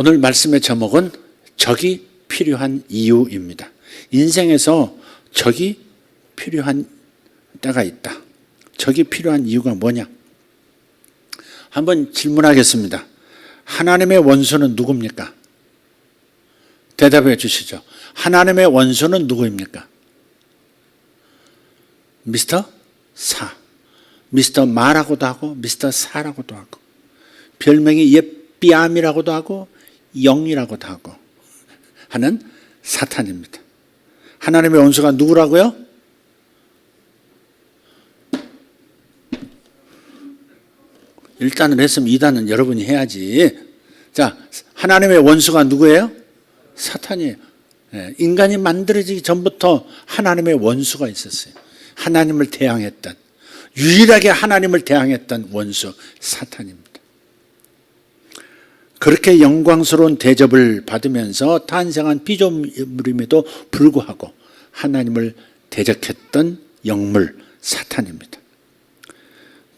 오늘 말씀의 제목은 적이 필요한 이유입니다. 인생에서 적이 필요한 때가 있다. 적이 필요한 이유가 뭐냐? 한번 질문하겠습니다. 하나님의 원수는 누굽니까? 대답해 주시죠. 하나님의 원수는 누구입니까? 미스터 사. 미스터 마라고도 하고 미스터 사라고도 하고 별명이 옙비암이라고도 하고 영이라고도 하고 하는 사탄입니다. 하나님의 원수가 누구라고요? 일단은 했으면 2단은 여러분이 해야지. 자, 하나님의 원수가 누구예요? 사탄이에요. 인간이 만들어지기 전부터 하나님의 원수가 있었어요. 하나님을 대항했던, 유일하게 하나님을 대항했던 원수 사탄입니다. 그렇게 영광스러운 대접을 받으면서 탄생한 피조물임에도 불구하고 하나님을 대적했던 영물 사탄입니다.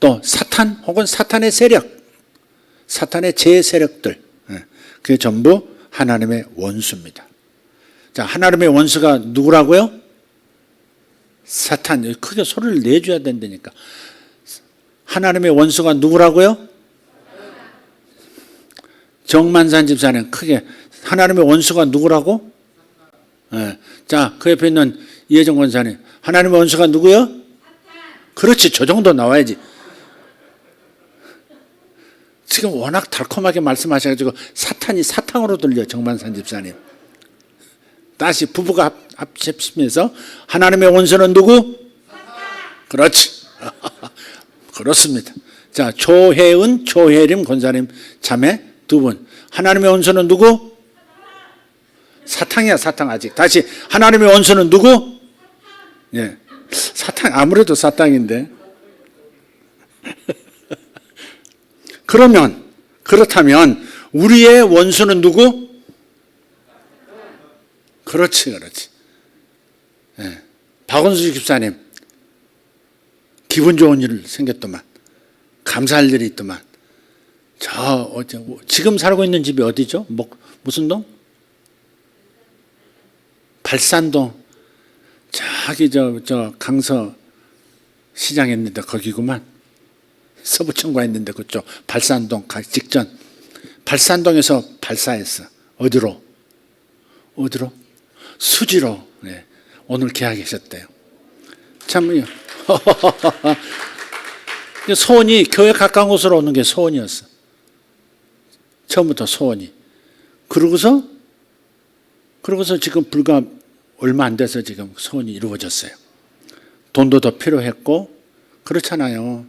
또 사탄 혹은 사탄의 세력, 사탄의 제세력들, 그게 전부 하나님의 원수입니다. 자, 하나님의 원수가 누구라고요? 사탄. 크게 소리를 내줘야 된다니까. 하나님의 원수가 누구라고요? 정만산 집사님, 크게 하나님의 원수가 누구라고? 자, 그 옆에 있는 이혜정 권사님, 하나님의 원수가 누구요? 그렇지, 저 정도 나와야지. 지금 워낙 달콤하게 말씀하셔가지고 사탄이 사탕으로 들려. 정만산 집사님, 다시 부부가 합치면서 하나님의 원수는 누구? 그렇지. 그렇습니다. 자, 조혜은, 조혜림 권사님 자매 두 분. 하나님의 원수는 누구? 사탕이야, 사탕. 아직 다시 하나님의 원수는 누구? 예, 사탕. 아무래도 사탕인데. 그렇다면 우리의 원수는 누구? 그렇지, 그렇지. 예. 박원수 집사님, 기분 좋은 일 생겼더만, 감사할 일이 있더만. 지금 살고 있는 집이 어디죠? 무슨 동? 발산동. 저기 저 강서 시장 있는데 거기구만. 서부청과 있는데 그쪽 발산동 가기 직전. 발산동에서 발사했어. 어디로? 수지로. 네. 오늘 계약하셨대요. 참요. 소원이 교회 가까운 곳으로 오는 게 소원이었어. 처음부터 소원이. 그러고서 지금 불과 얼마 안 돼서 지금 소원이 이루어졌어요. 돈도 더 필요했고 그렇잖아요.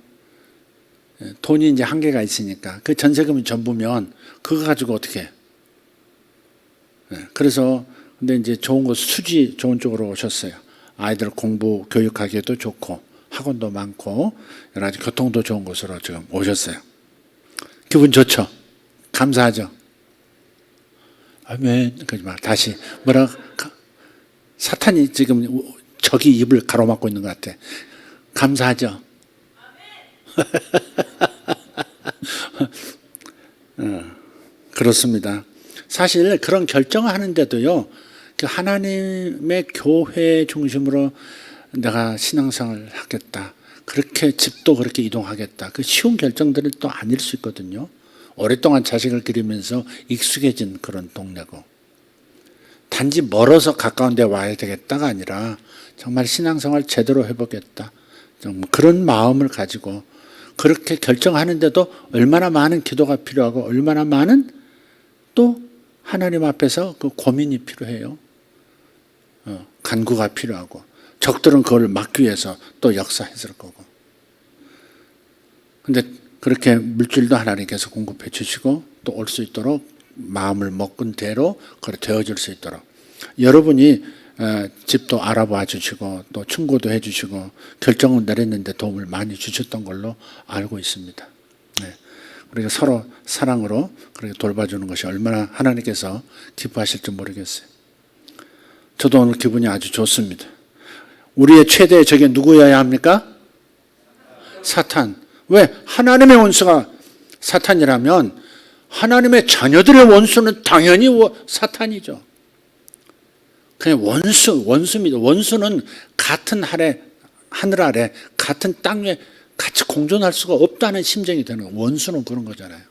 돈이 이제 한계가 있으니까 그 전세금이 전부면 그거 가지고 어떻게 해? 그래서 근데 이제 좋은 곳 수지 좋은 쪽으로 오셨어요. 아이들 공부 교육하기에도 좋고 학원도 많고 여러 가지 교통도 좋은 곳으로 지금 오셨어요. 기분 좋죠? 감사하죠? 아멘. 그러지 마. 다시 뭐라? 사탄이 지금 적이 입을 가로막고 있는 것 같아. 감사하죠? 그렇습니다. 사실 그런 결정을 하는데도요, 그 하나님의 교회 중심으로 내가 신앙생활을 하겠다, 그렇게 집도 그렇게 이동하겠다, 그 쉬운 결정들이 또 아닐 수 있거든요. 오랫동안 자식을 기르면서 익숙해진 그런 동네고, 단지 멀어서 가까운 데 와야 되겠다가 아니라 정말 신앙생활 제대로 해보겠다, 좀 그런 마음을 가지고 그렇게 결정하는데도 얼마나 많은 기도가 필요하고 얼마나 많은 또 하나님 앞에서 그 고민이 필요해요. 간구가 필요하고 적들은 그걸 막기 위해서 또 역사했을 거고. 근데 그렇게 물질도 하나님께서 공급해 주시고 또 올 수 있도록 마음을 먹은 대로 그렇게 되어질 수 있도록 여러분이 집도 알아봐 주시고 또 충고도 해 주시고 결정을 내렸는데 도움을 많이 주셨던 걸로 알고 있습니다. 네. 그리고 서로 사랑으로 그렇게 돌봐주는 것이 얼마나 하나님께서 기뻐하실지 모르겠어요. 저도 오늘 기분이 아주 좋습니다. 우리의 최대의 적이 누구여야 합니까? 사탄. 왜? 하나님의 원수가 사탄이라면 하나님의 자녀들의 원수는 당연히 사탄이죠. 그냥 원수입니다. 원수는 같은 하늘 아래, 같은 땅 위에 같이 공존할 수가 없다는 심정이 드는 거예요. 원수는 그런 거잖아요.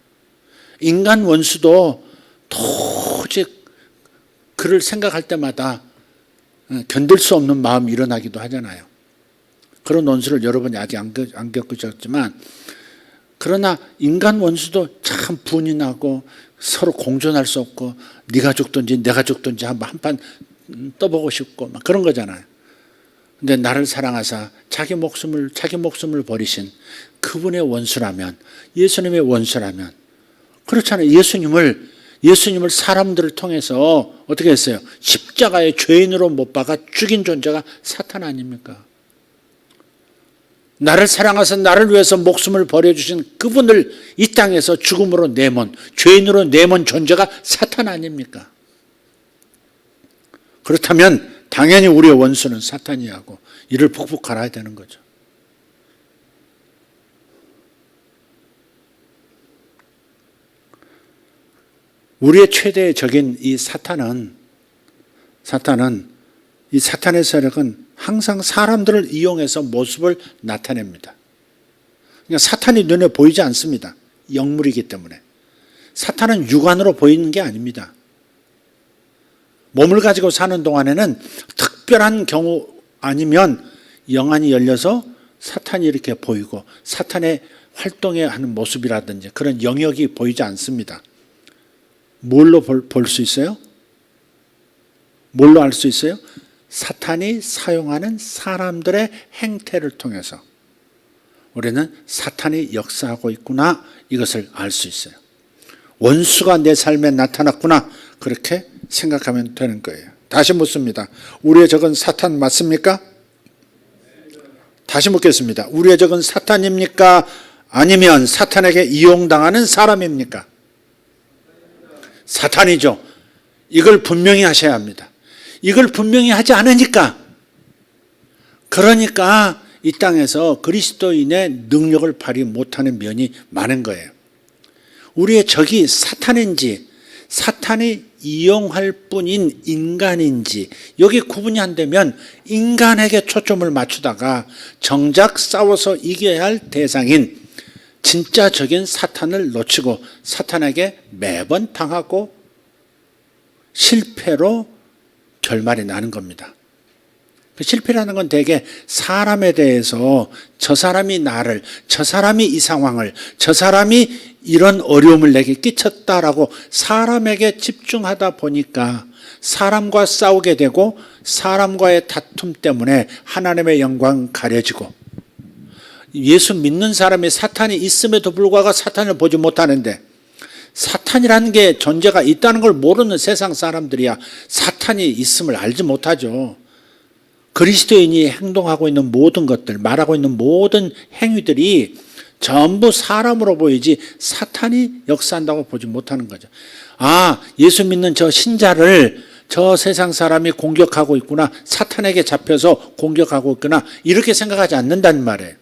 인간 원수도 도저히 그를 생각할 때마다 견딜 수 없는 마음이 일어나기도 하잖아요. 그런 원수를 여러분이 아직 안 겪으셨지만, 그러나 인간 원수도 참 분이 나고 서로 공존할 수 없고 네가 죽든지 내가 죽든지 한판 떠보고 싶고 막 그런 거잖아요. 근데 나를 사랑하사 자기 목숨을 버리신 그분의 원수라면, 예수님의 원수라면, 그렇잖아요. 예수님을 사람들을 통해서 어떻게 했어요? 십자가에 죄인으로 못 박아 죽인 존재가 사탄 아닙니까? 나를 사랑하사 나를 위해서 목숨을 버려주신 그분을 이 땅에서 죽음으로 내몬, 죄인으로 내몬 존재가 사탄 아닙니까? 그렇다면 당연히 우리의 원수는 사탄이하고 이를 극복하라 해야 되는 거죠. 우리의 최대의 적인 이 사탄의 세력은 항상 사람들을 이용해서 모습을 나타냅니다. 그러니까 사탄이 눈에 보이지 않습니다. 영물이기 때문에. 사탄은 육안으로 보이는 게 아닙니다. 몸을 가지고 사는 동안에는 특별한 경우 아니면 영안이 열려서 사탄이 이렇게 보이고 사탄의 활동에 하는 모습이라든지 그런 영역이 보이지 않습니다. 뭘로 볼 수 있어요? 뭘로 알 수 있어요? 사탄이 사용하는 사람들의 행태를 통해서 우리는 사탄이 역사하고 있구나, 이것을 알 수 있어요. 원수가 내 삶에 나타났구나, 그렇게 생각하면 되는 거예요. 다시 묻습니다. 우리의 적은 사탄 맞습니까? 다시 묻겠습니다. 우리의 적은 사탄입니까? 아니면 사탄에게 이용당하는 사람입니까? 사탄이죠. 이걸 분명히 하셔야 합니다. 이걸 분명히 하지 않으니까, 그러니까 이 땅에서 그리스도인의 능력을 발휘 못하는 면이 많은 거예요. 우리의 적이 사탄인지 사탄이 이용할 뿐인 인간인지 여기 구분이 안 되면 인간에게 초점을 맞추다가 정작 싸워서 이겨야 할 대상인 진짜 적인 사탄을 놓치고 사탄에게 매번 당하고 실패로 결말이 나는 겁니다. 그 실패라는 건 대개 사람에 대해서 저 사람이 나를, 저 사람이 이 상황을, 저 사람이 이런 어려움을 내게 끼쳤다라고 사람에게 집중하다 보니까 사람과 싸우게 되고 사람과의 다툼 때문에 하나님의 영광 가려지고, 예수 믿는 사람이 사탄이 있음에도 불구하고 사탄을 보지 못하는데, 사탄이라는 게 존재가 있다는 걸 모르는 세상 사람들이야 사탄이 있음을 알지 못하죠. 그리스도인이 행동하고 있는 모든 것들, 말하고 있는 모든 행위들이 전부 사람으로 보이지 사탄이 역사한다고 보지 못하는 거죠. 아, 예수 믿는 저 신자를 저 세상 사람이 공격하고 있구나, 사탄에게 잡혀서 공격하고 있구나, 이렇게 생각하지 않는다는 말이에요.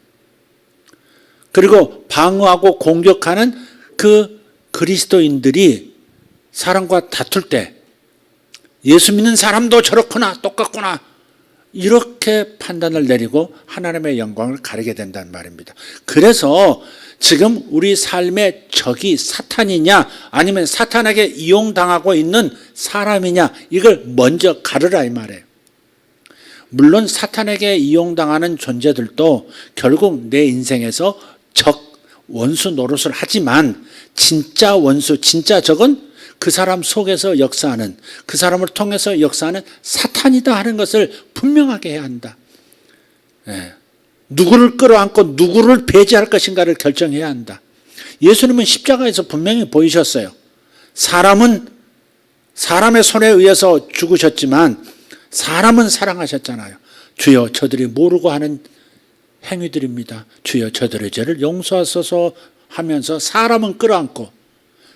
그리고 방어하고 공격하는 그 그리스도인들이 사람과 다툴 때 예수 믿는 사람도 저렇구나, 똑같구나, 이렇게 판단을 내리고 하나님의 영광을 가리게 된다는 말입니다. 그래서 지금 우리 삶의 적이 사탄이냐 아니면 사탄에게 이용당하고 있는 사람이냐, 이걸 먼저 가르라 이 말이에요. 물론 사탄에게 이용당하는 존재들도 결국 내 인생에서 원수 노릇을 하지만 진짜 원수, 진짜 적은 그 사람 속에서 역사하는, 그 사람을 통해서 역사하는 사탄이다 하는 것을 분명하게 해야 한다. 누구를 끌어안고 누구를 배제할 것인가를 결정해야 한다. 예수님은 십자가에서 분명히 보이셨어요. 사람은 사람의 손에 의해서 죽으셨지만 사람은 사랑하셨잖아요. 주여 저들이 모르고 하는 행위들입니다. 주여 저들의 죄를 용서하소서 하면서 사람은 끌어안고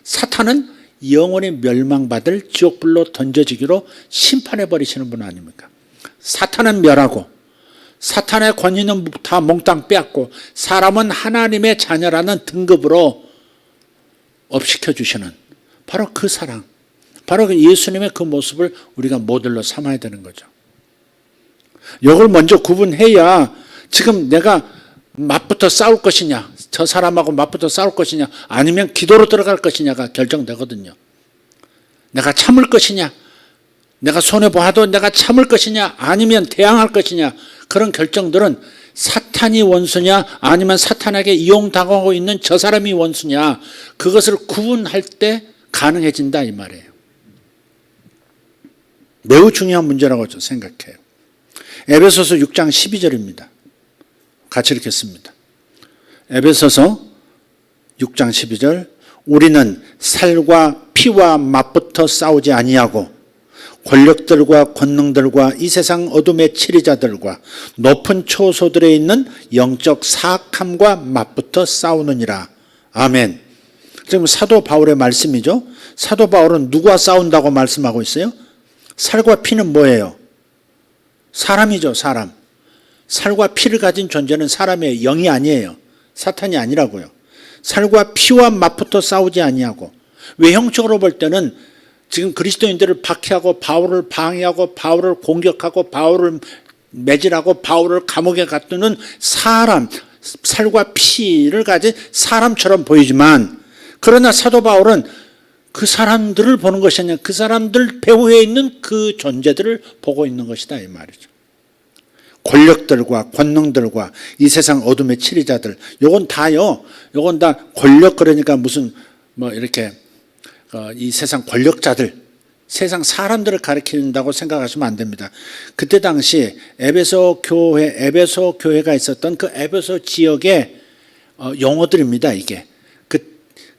사탄은 영원히 멸망받을 지옥불로 던져지기로 심판해버리시는 분 아닙니까? 사탄은 멸하고 사탄의 권위는 다 몽땅 빼앗고 사람은 하나님의 자녀라는 등급으로 업시켜 주시는 바로 그 사랑, 바로 그 예수님의 그 모습을 우리가 모델로 삼아야 되는 거죠. 이걸 먼저 구분해야 지금 내가 맞붙어 싸울 것이냐, 저 사람하고 맞붙어 싸울 것이냐, 아니면 기도로 들어갈 것이냐가 결정되거든요. 내가 참을 것이냐, 내가 손해봐도 내가 참을 것이냐, 아니면 대항할 것이냐, 그런 결정들은 사탄이 원수냐, 아니면 사탄에게 이용당하고 있는 저 사람이 원수냐, 그것을 구분할 때 가능해진다 이 말이에요. 매우 중요한 문제라고 저는 생각해요. 에베소서 6장 12절입니다. 같이 읽겠습니다. 에베소서 6장 12절. 우리는 살과 피와 맞붙어 싸우지 아니하고 권력들과 권능들과 이 세상 어둠의 치리자들과 높은 초소들에 있는 영적 사악함과 맞붙어 싸우느니라. 아멘. 지금 사도 바울의 말씀이죠. 사도 바울은 누구와 싸운다고 말씀하고 있어요? 살과 피는 뭐예요? 사람이죠, 사람. 살과 피를 가진 존재는 사람의 영이 아니에요. 사탄이 아니라고요. 살과 피와 맞붙어 싸우지 아니하고, 외형적으로 볼 때는 지금 그리스도인들을 박해하고 바울을 방해하고 바울을 공격하고 바울을 매질하고 바울을 감옥에 가두는 사람, 살과 피를 가진 사람처럼 보이지만, 그러나 사도 바울은 그 사람들을 보는 것이 아니라 그 사람들 배후에 있는 그 존재들을 보고 있는 것이다 이 말이죠. 권력들과 권능들과 이 세상 어둠의 치리자들, 요건 다요. 요건 다 권력, 그러니까 무슨 뭐 이렇게 이 세상 권력자들, 세상 사람들을 가리킨다고 생각하시면 안 됩니다. 그때 당시 에베소 교회가 있었던 그 에베소 지역의 용어들입니다. 이게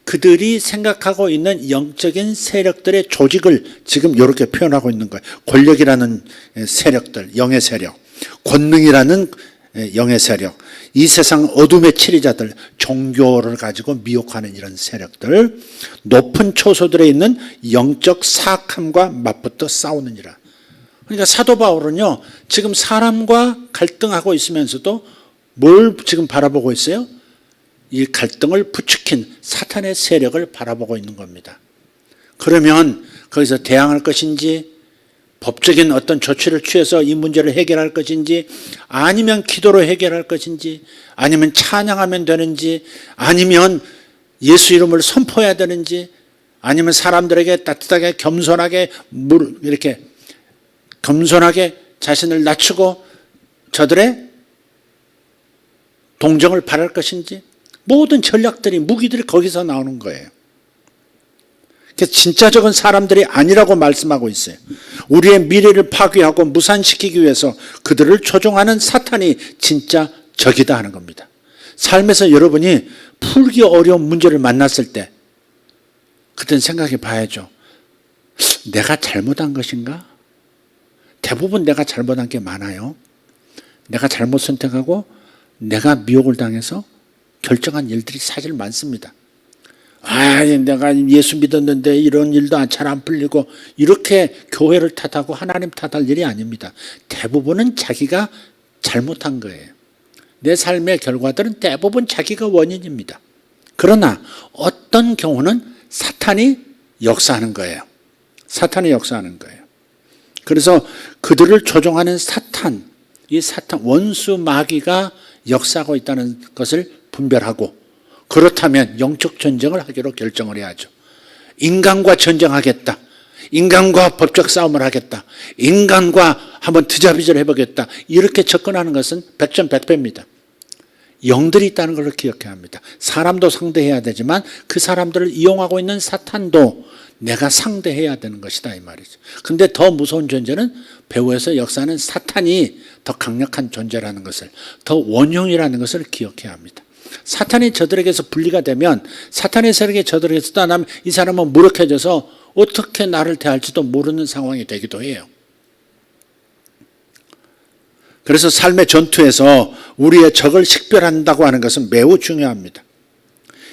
그들이 생각하고 있는 영적인 세력들의 조직을 지금 이렇게 표현하고 있는 거예요. 권력이라는 세력들, 영의 세력, 권능이라는 영의 세력, 이 세상 어둠의 치리자들, 종교를 가지고 미혹하는 이런 세력들, 높은 초소들에 있는 영적 사악함과 맞붙어 싸우느니라. 그러니까 사도 바울은요, 지금 사람과 갈등하고 있으면서도 뭘 지금 바라보고 있어요? 이 갈등을 부추긴 사탄의 세력을 바라보고 있는 겁니다. 그러면 거기서 대항할 것인지, 법적인 어떤 조치를 취해서 이 문제를 해결할 것인지, 아니면 기도로 해결할 것인지, 아니면 찬양하면 되는지, 아니면 예수 이름을 선포해야 되는지, 아니면 사람들에게 따뜻하게 겸손하게 이렇게 겸손하게 자신을 낮추고 저들의 동정을 바랄 것인지, 모든 전략들이, 무기들이 거기서 나오는 거예요. 그래서 진짜적인 사람들이 아니라고 말씀하고 있어요. 우리의 미래를 파괴하고 무산시키기 위해서 그들을 조종하는 사탄이 진짜 적이다 하는 겁니다. 삶에서 여러분이 풀기 어려운 문제를 만났을 때 그때는 생각해 봐야죠. 내가 잘못한 것인가? 대부분 내가 잘못한 게 많아요. 내가 잘못 선택하고 내가 미혹을 당해서 결정한 일들이 사실 많습니다. 내가 예수 믿었는데 이런 일도 잘 안 풀리고, 이렇게 교회를 탓하고 하나님 탓할 일이 아닙니다. 대부분은 자기가 잘못한 거예요. 내 삶의 결과들은 대부분 자기가 원인입니다. 그러나 어떤 경우는 사탄이 역사하는 거예요. 사탄이 역사하는 거예요. 그래서 그들을 조종하는 사탄, 이 사탄, 원수 마귀가 역사하고 있다는 것을 분별하고, 그렇다면 영적 전쟁을 하기로 결정을 해야죠. 인간과 전쟁하겠다. 인간과 법적 싸움을 하겠다. 인간과 한번 드자비질 해보겠다. 이렇게 접근하는 것은 백전백패입니다. 영들이 있다는 걸 기억해야 합니다. 사람도 상대해야 되지만 그 사람들을 이용하고 있는 사탄도 내가 상대해야 되는 것이다 이 말이죠. 근데 더 무서운 존재는 배후에서 역사하는 사탄이 더 강력한 존재라는 것을, 더 원흉이라는 것을 기억해야 합니다. 사탄이 저들에게서 분리가 되면, 사탄의 세력이 저들에게서 떠나면 이 사람은 무력해져서 어떻게 나를 대할지도 모르는 상황이 되기도 해요. 그래서 삶의 전투에서 우리의 적을 식별한다고 하는 것은 매우 중요합니다.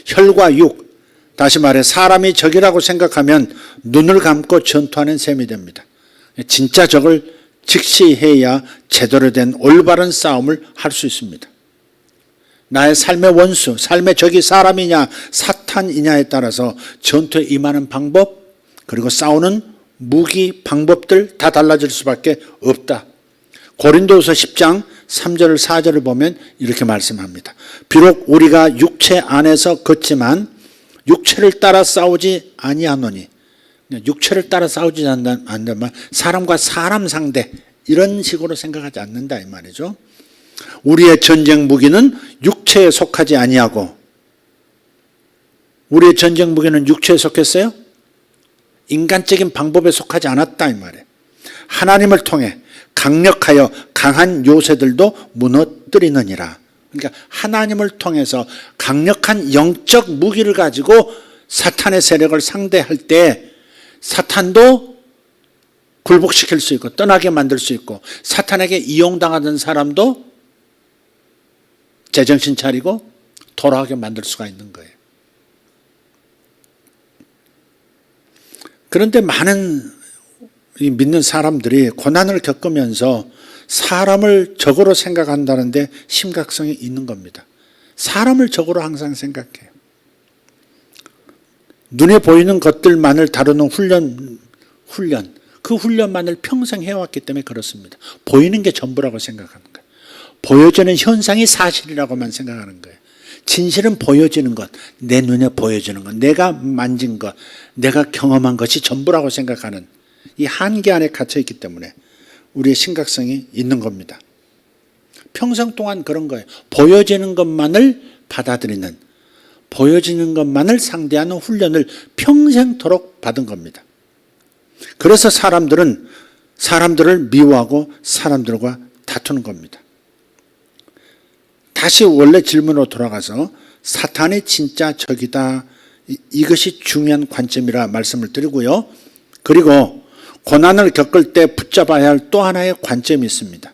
혈과 육, 다시 말해 사람이 적이라고 생각하면 눈을 감고 전투하는 셈이 됩니다. 진짜 적을 직시해야 제대로 된 올바른 싸움을 할 수 있습니다. 나의 삶의 원수, 삶의 적이 사람이냐 사탄이냐에 따라서 전투에 임하는 방법, 그리고 싸우는 무기, 방법들 다 달라질 수밖에 없다. 고린도후서 10장 3절 4절을 보면 이렇게 말씀합니다. 비록 우리가 육체 안에서 걷지만 육체를 따라 싸우지 아니하노니, 육체를 따라 싸우지 않는다면 사람과 사람 상대 이런 식으로 생각하지 않는다 이 말이죠. 우리의 전쟁 무기는 육체에 속하지 아니하고, 우리의 전쟁 무기는 육체에 속했어요? 인간적인 방법에 속하지 않았다 이 말이에요. 하나님을 통해 강력하여 강한 요새들도 무너뜨리느니라. 그러니까 하나님을 통해서 강력한 영적 무기를 가지고 사탄의 세력을 상대할 때 사탄도 굴복시킬 수 있고 떠나게 만들 수 있고, 사탄에게 이용당하던 사람도 제정신 차리고 돌아오게 만들 수가 있는 거예요. 그런데 많은 믿는 사람들이 고난을 겪으면서 사람을 적으로 생각한다는데 심각성이 있는 겁니다. 사람을 적으로 항상 생각해요. 눈에 보이는 것들만을 다루는 훈련, 그 훈련만을 평생 해왔기 때문에 그렇습니다. 보이는 게 전부라고 생각하는 거예요. 보여지는 현상이 사실이라고만 생각하는 거예요. 진실은 보여지는 것, 내 눈에 보여지는 것, 내가 만진 것, 내가 경험한 것이 전부라고 생각하는 이 한계 안에 갇혀있기 때문에 우리의 심각성이 있는 겁니다. 평생 동안 그런 거예요. 보여지는 것만을 받아들이는, 보여지는 것만을 상대하는 훈련을 평생토록 받은 겁니다. 그래서 사람들을 미워하고 사람들과 다투는 겁니다. 다시 원래 질문으로 돌아가서 사탄이 진짜 적이다, 이것이 중요한 관점이라 말씀을 드리고요. 그리고 고난을 겪을 때 붙잡아야 할 또 하나의 관점이 있습니다.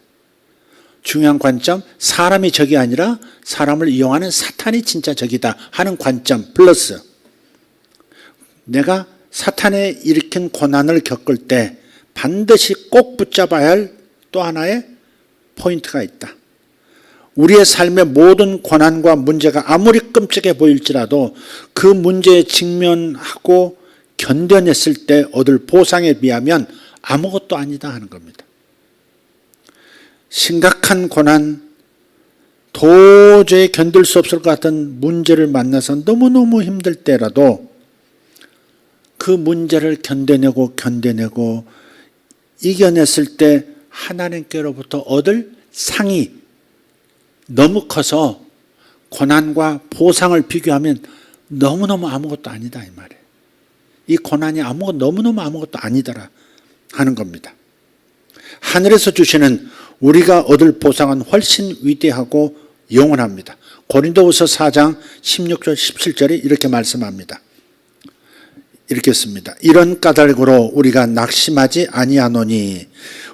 중요한 관점, 사람이 적이 아니라 사람을 이용하는 사탄이 진짜 적이다 하는 관점 플러스, 내가 사탄에 일으킨 고난을 겪을 때 반드시 꼭 붙잡아야 할 또 하나의 포인트가 있다. 우리의 삶의 모든 고난과 문제가 아무리 끔찍해 보일지라도 그 문제에 직면하고 견뎌냈을 때 얻을 보상에 비하면 아무것도 아니다 하는 겁니다. 심각한 고난, 도저히 견딜 수 없을 것 같은 문제를 만나서 너무너무 힘들 때라도 그 문제를 견뎌내고 이겨냈을 때 하나님께로부터 얻을 상이 너무 커서 고난과 보상을 비교하면 너무너무 아무것도 아니다 이 말이에요. 이 고난이 너무너무 아무것도 아니더라 하는 겁니다. 하늘에서 주시는 우리가 얻을 보상은 훨씬 위대하고 영원합니다. 고린도후서 4장 16절 17절이 이렇게 말씀합니다. 이렇게 씁니다. 이런 까닭으로 우리가 낙심하지 아니하노니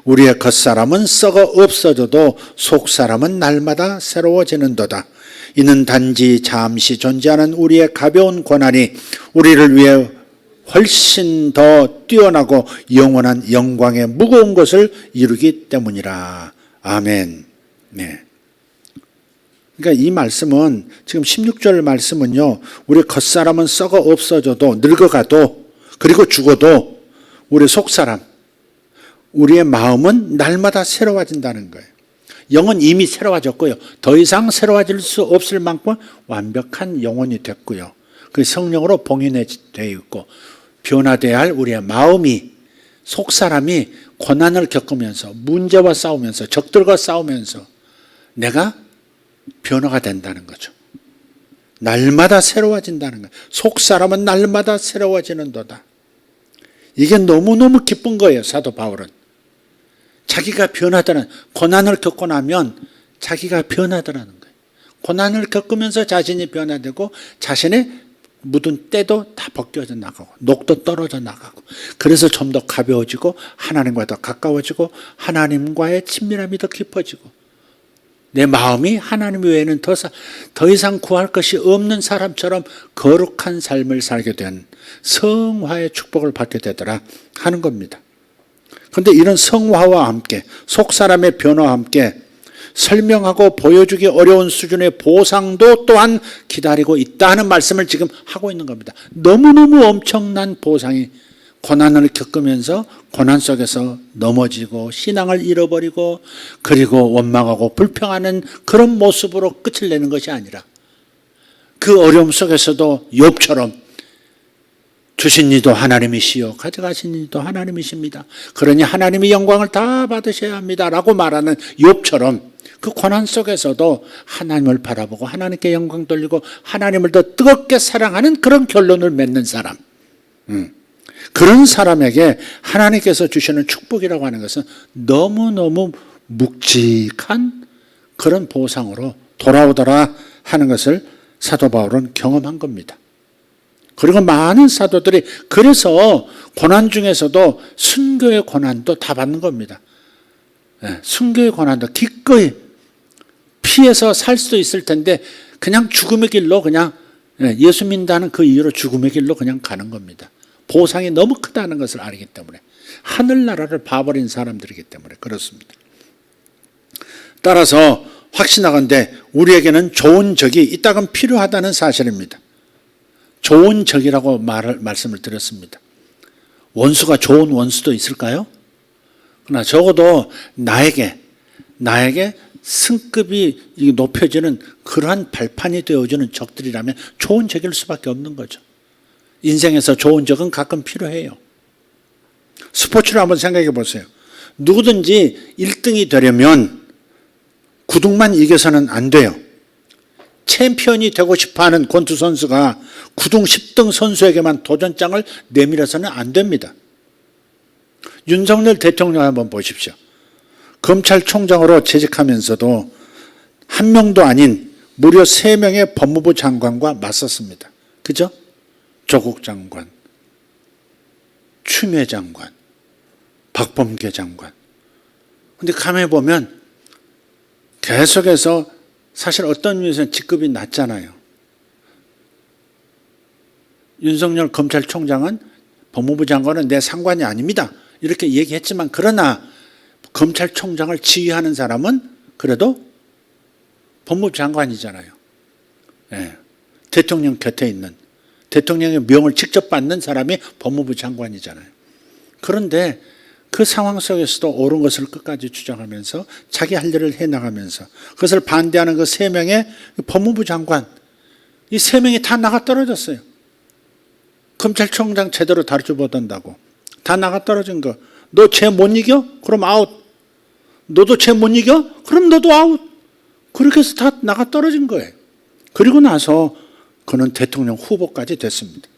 우리의 겉사람은 썩어 없어져도 속사람은 날마다 새로워지는도다. 이는 단지 잠시 존재하는 우리의 가벼운 고난이 우리를 위해 훨씬 더 뛰어나고 영원한 영광의 무거운 것을 이루기 때문이라. 아멘. 네. 그러니까 이 말씀은, 지금 16절 말씀은요, 우리 겉사람은 썩어 없어져도, 늙어가도, 그리고 죽어도 우리 속사람, 우리의 마음은 날마다 새로워진다는 거예요. 영은 이미 새로워졌고요. 더 이상 새로워질 수 없을 만큼 완벽한 영혼이 됐고요. 그 성령으로 봉인되어 있고, 변화되어야 할 우리의 마음이, 속사람이 고난을 겪으면서, 문제와 싸우면서, 적들과 싸우면서 내가 변화가 된다는 거죠. 날마다 새로워진다는 거예요. 속사람은 날마다 새로워지는도다. 이게 너무너무 기쁜 거예요. 사도 바울은. 자기가 변하더라는, 고난을 겪고 나면 자기가 변하더라는 거예요. 고난을 겪으면서 자신이 변화되고 자신의 묻은 때도 다 벗겨져 나가고 녹도 떨어져 나가고, 그래서 좀 더 가벼워지고 하나님과 더 가까워지고 하나님과의 친밀함이 더 깊어지고, 내 마음이 하나님 외에는 더 이상 구할 것이 없는 사람처럼 거룩한 삶을 살게 된 성화의 축복을 받게 되더라 하는 겁니다. 그런데 이런 성화와 함께, 속사람의 변화와 함께 설명하고 보여주기 어려운 수준의 보상도 또한 기다리고 있다는 말씀을 지금 하고 있는 겁니다. 너무너무 엄청난 보상이 고난을 겪으면서 고난 속에서 넘어지고 신앙을 잃어버리고 그리고 원망하고 불평하는 그런 모습으로 끝을 내는 것이 아니라 그 어려움 속에서도 욥처럼 주신 이도 하나님이시요 가져가신 이도 하나님이십니다. 그러니 하나님의 영광을 다 받으셔야 합니다 라고 말하는 욥처럼 그 고난 속에서도 하나님을 바라보고 하나님께 영광 돌리고 하나님을 더 뜨겁게 사랑하는 그런 결론을 맺는 사람, 그런 사람에게 하나님께서 주시는 축복이라고 하는 것은 너무너무 묵직한 그런 보상으로 돌아오더라 하는 것을 사도 바울은 경험한 겁니다. 그리고 많은 사도들이 그래서 고난 중에서도 순교의 고난도 다 받는 겁니다. 순교의 고난도 기꺼이 피해서 살 수도 있을 텐데 그냥 죽음의 길로 그냥 예수 믿는다는 그 이유로 죽음의 길로 그냥 가는 겁니다. 보상이 너무 크다는 것을 알기 때문에 하늘나라를 봐버린 사람들이기 때문에 그렇습니다. 따라서 확신하건대 우리에게는 좋은 적이 이따금 필요하다는 사실입니다. 좋은 적이라고 말씀을 드렸습니다. 원수가 좋은 원수도 있을까요? 그러나 적어도 나에게 승급이 높여지는 그러한 발판이 되어주는 적들이라면 좋은 적일 수밖에 없는 거죠. 인생에서 좋은 적은 가끔 필요해요. 스포츠를 한번 생각해 보세요. 누구든지 1등이 되려면 구둥만 이겨서는 안 돼요. 챔피언이 되고 싶어하는 권투 선수가 구둥 10등 선수에게만 도전장을 내밀어서는 안 됩니다. 윤석열 대통령 한번 보십시오. 검찰총장으로 재직하면서도 한 명도 아닌 무려 3명의 법무부 장관과 맞섰습니다. 그죠? 조국 장관, 추미애 장관, 박범계 장관. 그런데 가만히 보면 계속해서 사실 어떤 의미에서는 직급이 낮잖아요. 윤석열 검찰총장은 법무부 장관은 내 상관이 아닙니다. 이렇게 얘기했지만 그러나 검찰총장을 지휘하는 사람은 그래도 법무부 장관이잖아요. 대통령 곁에 있는 대통령의 명을 직접 받는 사람이 법무부 장관이잖아요. 그런데 그 상황 속에서도 옳은 것을 끝까지 주장하면서 자기 할 일을 해나가면서 그것을 반대하는 그 3명의 법무부 장관, 이 3명이 다 나가 떨어졌어요. 검찰총장 제대로 다루지 못한다고 다 나가 떨어진 거. 너 쟤 못 이겨? 그럼 아웃. 너도 쟤 못 이겨? 그럼 너도 아웃. 그렇게 해서 다 나가 떨어진 거예요. 그리고 나서 그는 대통령 후보까지 됐습니다.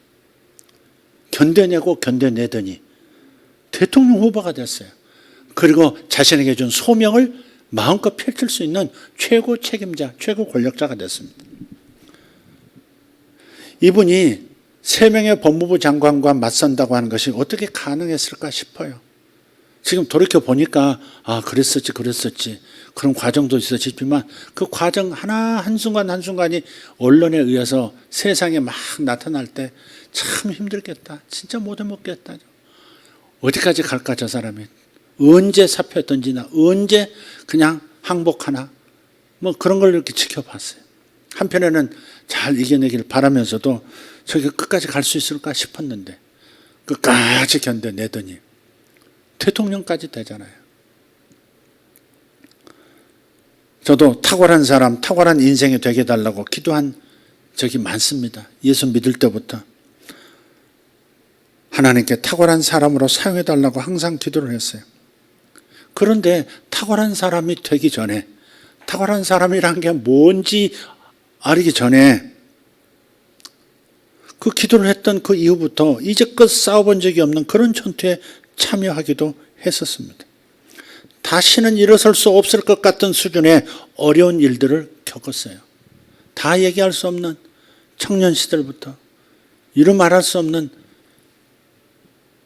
견뎌내고 견뎌내더니 대통령 후보가 됐어요. 그리고 자신에게 준 소명을 마음껏 펼칠 수 있는 최고 책임자, 최고 권력자가 됐습니다. 이분이 3명의 법무부 장관과 맞선다고 하는 것이 어떻게 가능했을까 싶어요. 지금 돌이켜 보니까 그랬었지 그런 과정도 있었지만 그 과정 하나 한순간 한순간이 언론에 의해서 세상에 막 나타날 때 참 힘들겠다. 진짜 못 해먹겠다. 어디까지 갈까 저 사람이. 언제 사표 던지나 언제 그냥 항복하나 뭐 그런 걸 이렇게 지켜봤어요. 한편에는 잘 이겨내길 바라면서도 저기 끝까지 갈 수 있을까 싶었는데 끝까지 견뎌내더니 대통령까지 되잖아요. 저도 탁월한 사람, 탁월한 인생이 되게 해달라고 기도한 적이 많습니다. 예수 믿을 때부터. 하나님께 탁월한 사람으로 사용해달라고 항상 기도를 했어요. 그런데 탁월한 사람이 되기 전에, 탁월한 사람이란 게 뭔지 알기 전에 그 기도를 했던 그 이후부터 이제껏 싸워본 적이 없는 그런 전투에 참여하기도 했었습니다. 다시는 일어설 수 없을 것 같은 수준의 어려운 일들을 겪었어요. 다 얘기할 수 없는 청년 시절부터 이루 말할 수 없는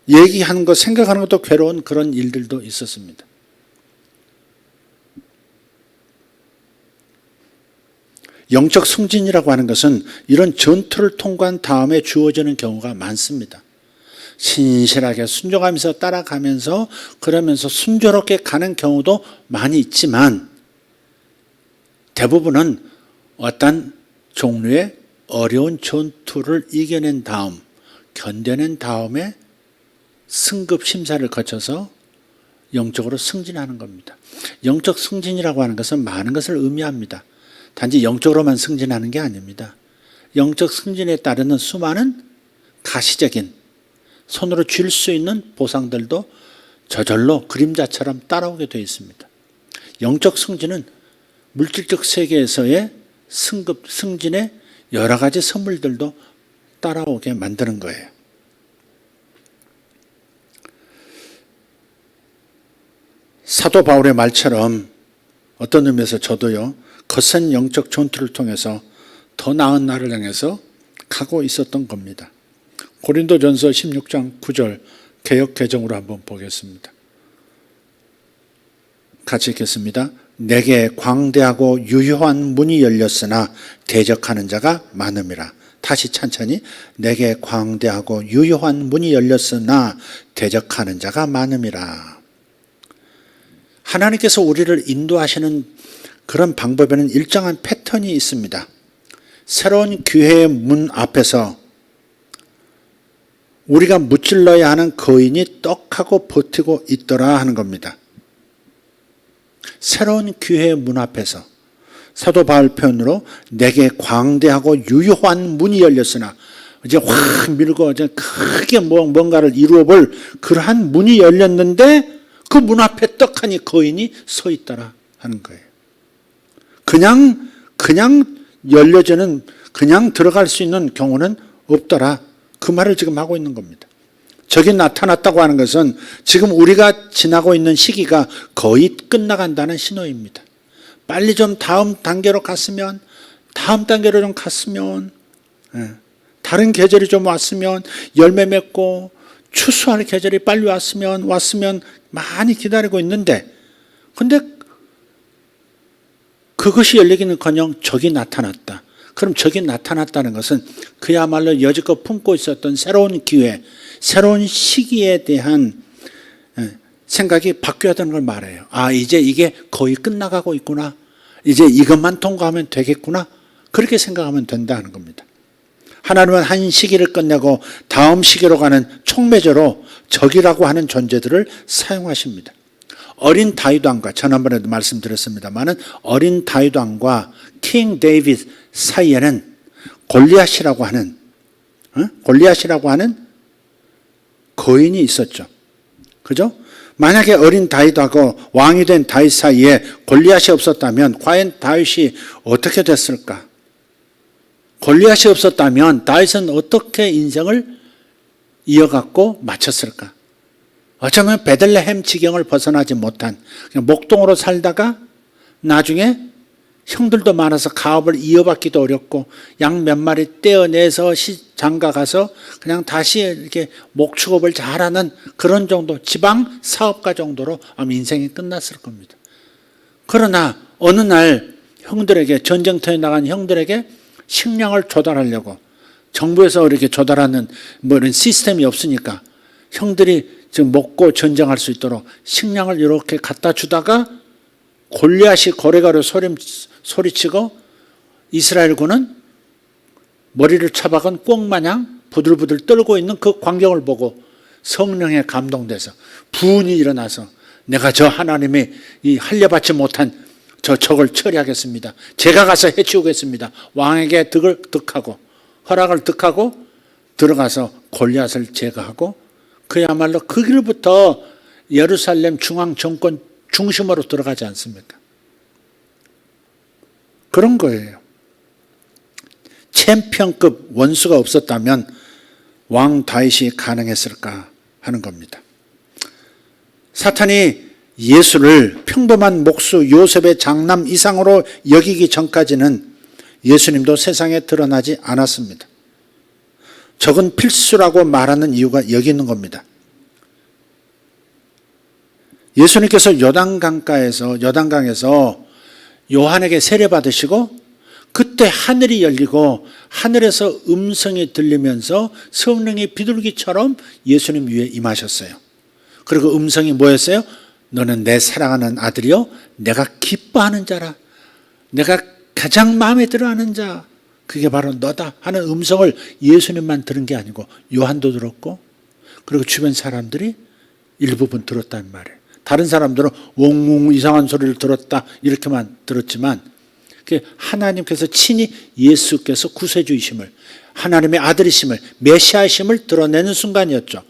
얘기하는 것, 생각하는 것도 괴로운 그런 일들도 있었습니다. 영적 승진이라고 하는 것은 이런 전투를 통과한 다음에 주어지는 경우가 많습니다. 신실하게 순종하면서 따라가면서 그러면서 순조롭게 가는 경우도 많이 있지만 대부분은 어떤 종류의 어려운 전투를 이겨낸 다음, 견뎌낸 다음에 승급 심사를 거쳐서 영적으로 승진하는 겁니다. 영적 승진이라고 하는 것은 많은 것을 의미합니다. 단지 영적으로만 승진하는 게 아닙니다. 영적 승진에 따르는 수많은 가시적인 손으로 쥘 수 있는 보상들도 저절로 그림자처럼 따라오게 되어 있습니다. 영적 승진은 물질적 세계에서의 승급, 승진의 여러 가지 선물들도 따라오게 만드는 거예요. 사도 바울의 말처럼 어떤 의미에서 저도요, 거센 영적 전투를 통해서 더 나은 날을 향해서 가고 있었던 겁니다. 고린도전서 16장 9절 개역 개정으로 한번 보겠습니다. 같이 읽겠습니다. 내게 광대하고 유효한 문이 열렸으나 대적하는 자가 많음이라. 다시 천천히. 내게 광대하고 유효한 문이 열렸으나 대적하는 자가 많음이라. 하나님께서 우리를 인도하시는 그런 방법에는 일정한 패턴이 있습니다. 새로운 기회의 문 앞에서 우리가 무찔러야 하는 거인이 떡하고 버티고 있더라 하는 겁니다. 새로운 기회의 문 앞에서 사도 바울 표현으로 내게 광대하고 유효한 문이 열렸으나, 이제 확 밀고 이제 크게 뭔가를 이루어 볼 그러한 문이 열렸는데 그 문 앞에 떡하니 거인이 서 있더라 하는 거예요. 그냥 열려지는, 그냥 들어갈 수 있는 경우는 없더라. 그 말을 지금 하고 있는 겁니다. 저기 나타났다고 하는 것은 지금 우리가 지나고 있는 시기가 거의 끝나간다는 신호입니다. 빨리 좀 다음 단계로 갔으면, 다른 계절이 좀 왔으면, 열매 맺고 추수할 계절이 빨리 왔으면 많이 기다리고 있는데, 근데 그것이 열리기는커녕 적이 나타났다. 그럼 적이 나타났다는 것은 그야말로 여지껏 품고 있었던 새로운 기회, 새로운 시기에 대한 생각이 바뀌어야 되는 걸 말해요. 아, 이제 이게 거의 끝나가고 있구나. 이제 이것만 통과하면 되겠구나. 그렇게 생각하면 된다는 겁니다. 하나님은 한 시기를 끝내고 다음 시기로 가는 촉매제로 적이라고 하는 존재들을 사용하십니다. 어린 다윗 왕과, 지난번에도 말씀드렸습니다만, 어린 다윗 왕과 킹 데이빗 사이에는 골리앗이라고 하는 거인이 있었죠. 그죠? 만약에 어린 다윗하고 왕이 된 다윗 사이에 골리앗이 없었다면 과연 다윗이 어떻게 됐을까? 골리앗이 없었다면 다윗은 어떻게 인생을 이어갔고 마쳤을까? 어쩌면 베들레헴 지경을 벗어나지 못한 그냥 목동으로 살다가 나중에 형들도 많아서 가업을 이어받기도 어렵고 양 몇 마리 떼어내서 장가 가서 그냥 다시 이렇게 목축업을 잘하는 그런 정도, 지방 사업가 정도로 아마 인생이 끝났을 겁니다. 그러나 어느 날 형들에게, 전쟁터에 나간 형들에게 식량을 조달하려고, 정부에서 이렇게 조달하는 뭐 이런 시스템이 없으니까 형들이 지금 먹고 전쟁할 수 있도록 식량을 이렇게 갖다 주다가 골리앗이 고래가로 소리치고 이스라엘군은 머리를 처박은 꿩마냥 부들부들 떨고 있는 그 광경을 보고 성령에 감동돼서 분이 일어나서 내가 저 하나님이 이 할려받지 못한 저 적을 처리하겠습니다. 제가 가서 해치우겠습니다. 왕에게 허락을 득하고 들어가서 골리앗을 제거하고 그야말로 그 길부터 예루살렘 중앙 정권 중심으로 들어가지 않습니까? 그런 거예요. 챔피언급 원수가 없었다면 왕 다윗이 가능했을까 하는 겁니다. 사탄이 예수를 평범한 목수 요셉의 장남 이상으로 여기기 전까지는 예수님도 세상에 드러나지 않았습니다. 적은 필수라고 말하는 이유가 여기 있는 겁니다. 예수님께서 요단강에서 요한에게 세례받으시고 그때 하늘이 열리고 하늘에서 음성이 들리면서 성령의 비둘기처럼 예수님 위에 임하셨어요. 그리고 음성이 뭐였어요? 너는 내 사랑하는 아들이요 내가 기뻐하는 자라. 내가 가장 마음에 들어하는 자, 그게 바로 너다 하는 음성을 예수님만 들은 게 아니고 요한도 들었고, 그리고 주변 사람들이 일부분 들었단 말이에요. 다른 사람들은 웡웅 이상한 소리를 들었다 이렇게만 들었지만, 하나님께서 친히 예수께서 구세주이심을, 하나님의 아들이심을, 메시아이심을 드러내는 순간이었죠.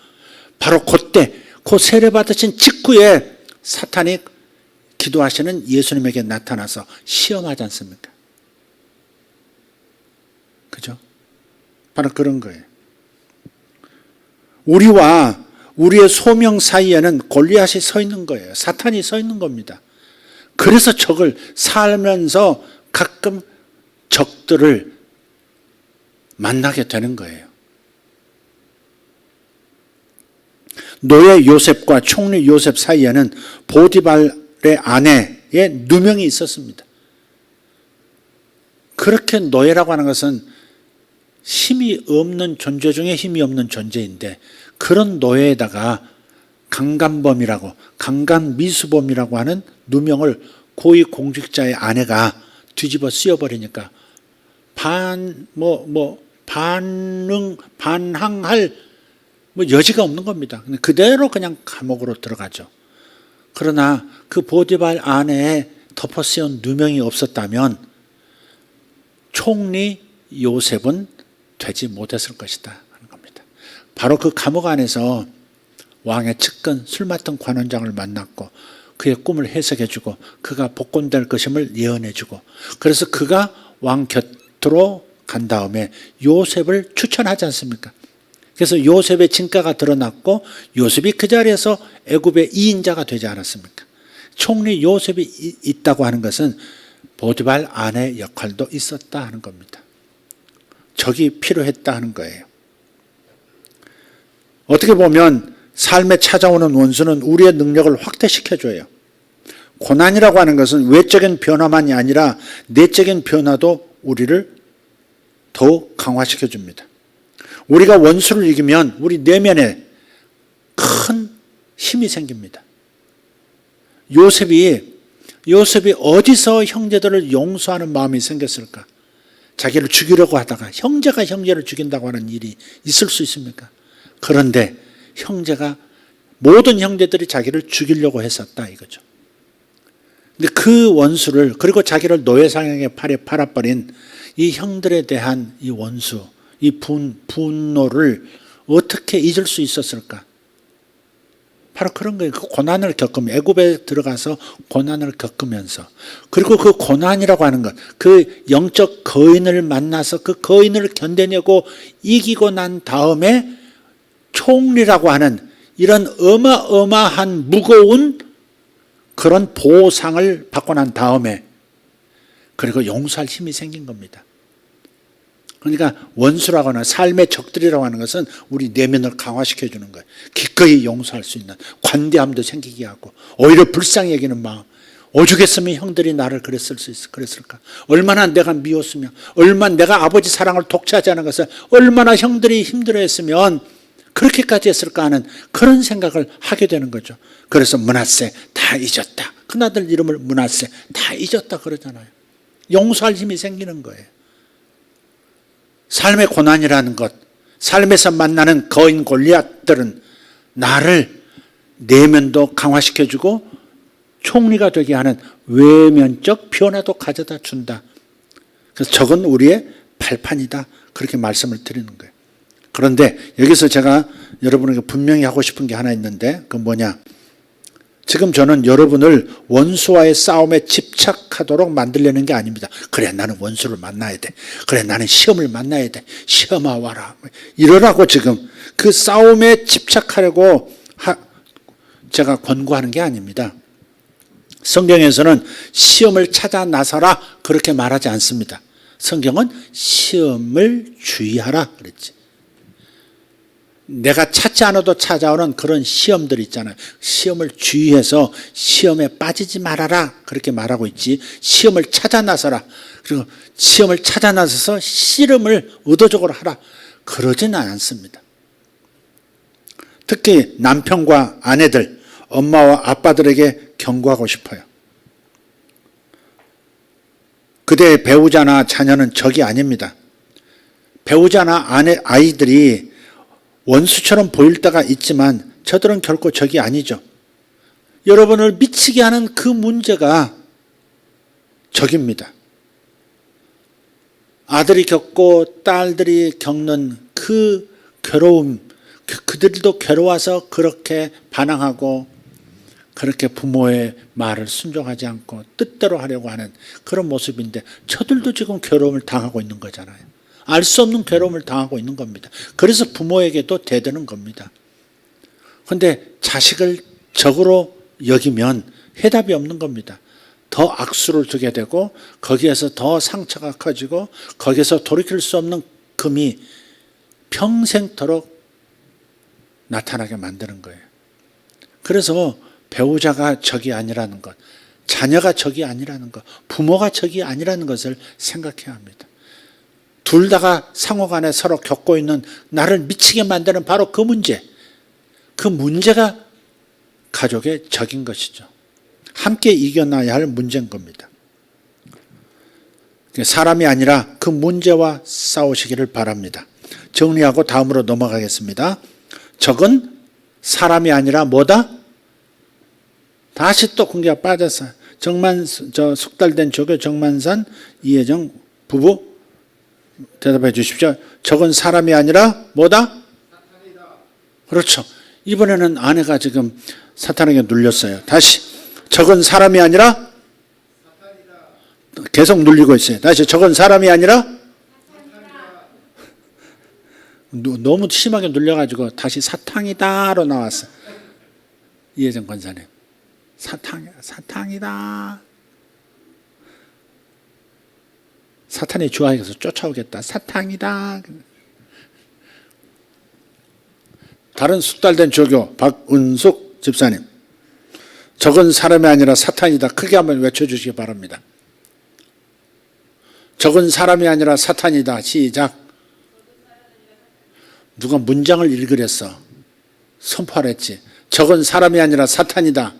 바로 그때, 그 세례받으신 직후에 사탄이 기도하시는 예수님에게 나타나서 시험하지 않습니까? 그죠? 바로 그런 거예요. 우리와 우리의 소명 사이에는 골리앗이 서 있는 거예요. 사탄이 서 있는 겁니다. 그래서 적을 살면서 가끔 적들을 만나게 되는 거예요. 노예 요셉과 총리 요셉 사이에는 보디발의 아내의 누명이 있었습니다. 그렇게 노예라고 하는 것은 힘이 없는 존재 중에 힘이 없는 존재인데, 그런 노예에다가 강간범이라고, 강간미수범이라고 하는 누명을 고위공직자의 아내가 뒤집어 씌워버리니까 반항할 여지가 없는 겁니다. 그대로 그냥 감옥으로 들어가죠. 그러나 그 보디발 아내에 덮어 씌운 누명이 없었다면 총리 요셉은 되지 못했을 것이다 하는 겁니다. 바로 그 감옥 안에서 왕의 측근 술 맡은 관원장을 만났고, 그의 꿈을 해석해주고 그가 복권될 것임을 예언해주고, 그래서 그가 왕 곁으로 간 다음에 요셉을 추천하지 않습니까? 그래서 요셉의 진가가 드러났고 요셉이 그 자리에서 애굽의 2인자가 되지 않았습니까? 총리 요셉이 있다고 하는 것은 보디발 아내 역할도 있었다 하는 겁니다. 적이 필요했다 하는 거예요. 어떻게 보면 삶에 찾아오는 원수는 우리의 능력을 확대시켜줘요. 고난이라고 하는 것은 외적인 변화만이 아니라 내적인 변화도 우리를 더욱 강화시켜줍니다. 우리가 원수를 이기면 우리 내면에 큰 힘이 생깁니다. 요셉이 어디서 형제들을 용서하는 마음이 생겼을까? 자기를 죽이려고 하다가 형제가 형제를 죽인다고 하는 일이 있을 수 있습니까? 그런데 모든 형제들이 자기를 죽이려고 했었다 이거죠. 근데 그 원수를, 그리고 자기를 노예상형의 팔에 팔아버린 이 형들에 대한 이 원수, 이 분노를 어떻게 잊을 수 있었을까? 바로 그런 거예요. 그 고난을 겪으면, 애굽에 들어가서 고난을 겪으면서, 그리고 그 고난이라고 하는 것, 그 영적 거인을 만나서 그 거인을 견뎌내고 이기고 난 다음에 총리라고 하는 이런 어마어마한 무거운 그런 보상을 받고 난 다음에, 그리고 용서할 힘이 생긴 겁니다. 그러니까 원수라고 하는, 삶의 적들이라고 하는 것은 우리 내면을 강화시켜주는 거예요. 기꺼이 용서할 수 있는 관대함도 생기게 하고, 오히려 불쌍히 여기는 마음. 오죽했으면 형들이 나를 그랬을까? 얼마나 내가 미웠으면, 얼마나 내가 아버지 사랑을 독차지 않은 것을 얼마나 형들이 힘들어했으면 그렇게까지 했을까 하는 그런 생각을 하게 되는 거죠. 그래서 므낫세 다 잊었다. 큰아들 이름을 므낫세 다 잊었다 그러잖아요. 용서할 힘이 생기는 거예요. 삶의 고난이라는 것, 삶에서 만나는 거인 골리앗들은 나를 내면도 강화시켜주고 총리가 되게 하는 외면적 변화도 가져다 준다. 그래서 적은 우리의 발판이다. 그렇게 말씀을 드리는 거예요. 그런데 여기서 제가 여러분에게 분명히 하고 싶은 게 하나 있는데, 그건 뭐냐? 지금 저는 여러분을 원수와의 싸움에 집착하도록 만들려는 게 아닙니다. 그래, 나는 원수를 만나야 돼. 그래, 나는 시험을 만나야 돼. 시험아 와라. 이러라고 지금 그 싸움에 집착하려고 제가 권고하는 게 아닙니다. 성경에서는 시험을 찾아 나서라 그렇게 말하지 않습니다. 성경은 시험을 주의하라 그랬지. 내가 찾지 않아도 찾아오는 그런 시험들 있잖아요. 시험을 주의해서 시험에 빠지지 말아라 그렇게 말하고 있지, 시험을 찾아 나서라, 그리고 시험을 찾아 나서서 씨름을 의도적으로 하라 그러지는 않습니다. 특히 남편과 아내들, 엄마와 아빠들에게 경고하고 싶어요. 그대의 배우자나 자녀는 적이 아닙니다. 배우자나 아이들이 원수처럼 보일 때가 있지만 저들은 결코 적이 아니죠. 여러분을 미치게 하는 그 문제가 적입니다. 아들이 겪고 딸들이 겪는 그 괴로움, 그들도 괴로워서 그렇게 반항하고 그렇게 부모의 말을 순종하지 않고 뜻대로 하려고 하는 그런 모습인데 저들도 지금 괴로움을 당하고 있는 거잖아요. 알 수 없는 괴로움을 당하고 있는 겁니다. 그래서 부모에게도 대드는 겁니다. 그런데 자식을 적으로 여기면 해답이 없는 겁니다. 더 악수를 두게 되고 거기에서 더 상처가 커지고 거기에서 돌이킬 수 없는 금이 평생토록 나타나게 만드는 거예요. 그래서 배우자가 적이 아니라는 것, 자녀가 적이 아니라는 것, 부모가 적이 아니라는 것을 생각해야 합니다. 둘 다가 상호간에 서로 겪고 있는 나를 미치게 만드는 바로 그 문제가 가족의 적인 것이죠. 함께 이겨나야 할 문제인 겁니다. 사람이 아니라 그 문제와 싸우시기를 바랍니다. 정리하고 다음으로 넘어가겠습니다. 적은 사람이 아니라 뭐다? 다시 또 공개가 빠졌어요. 숙달된 조교 정만산 이혜정 부부 대답해 주십시오. 적은 사람이 아니라 뭐다? 사탄이다. 그렇죠. 이번에는 아내가 지금 사탄에게 눌렸어요. 다시 적은 사람이 아니라 사탄이다. 계속 눌리고 있어요. 다시 적은 사람이 아니라 사탄이다. 너무 심하게 눌려가지고 다시 사탕이다로 나왔어요. 이혜정 권사님. 사탕이다. 사탄이 주하에서 쫓아오겠다. 사탕이다. 다른 숙달된 조교 박은숙 집사님. 적은 사람이 아니라 사탄이다. 크게 한번 외쳐주시기 바랍니다. 적은 사람이 아니라 사탄이다. 시작. 누가 문장을 읽으랬어. 선포를 했지. 적은 사람이 아니라 사탄이다.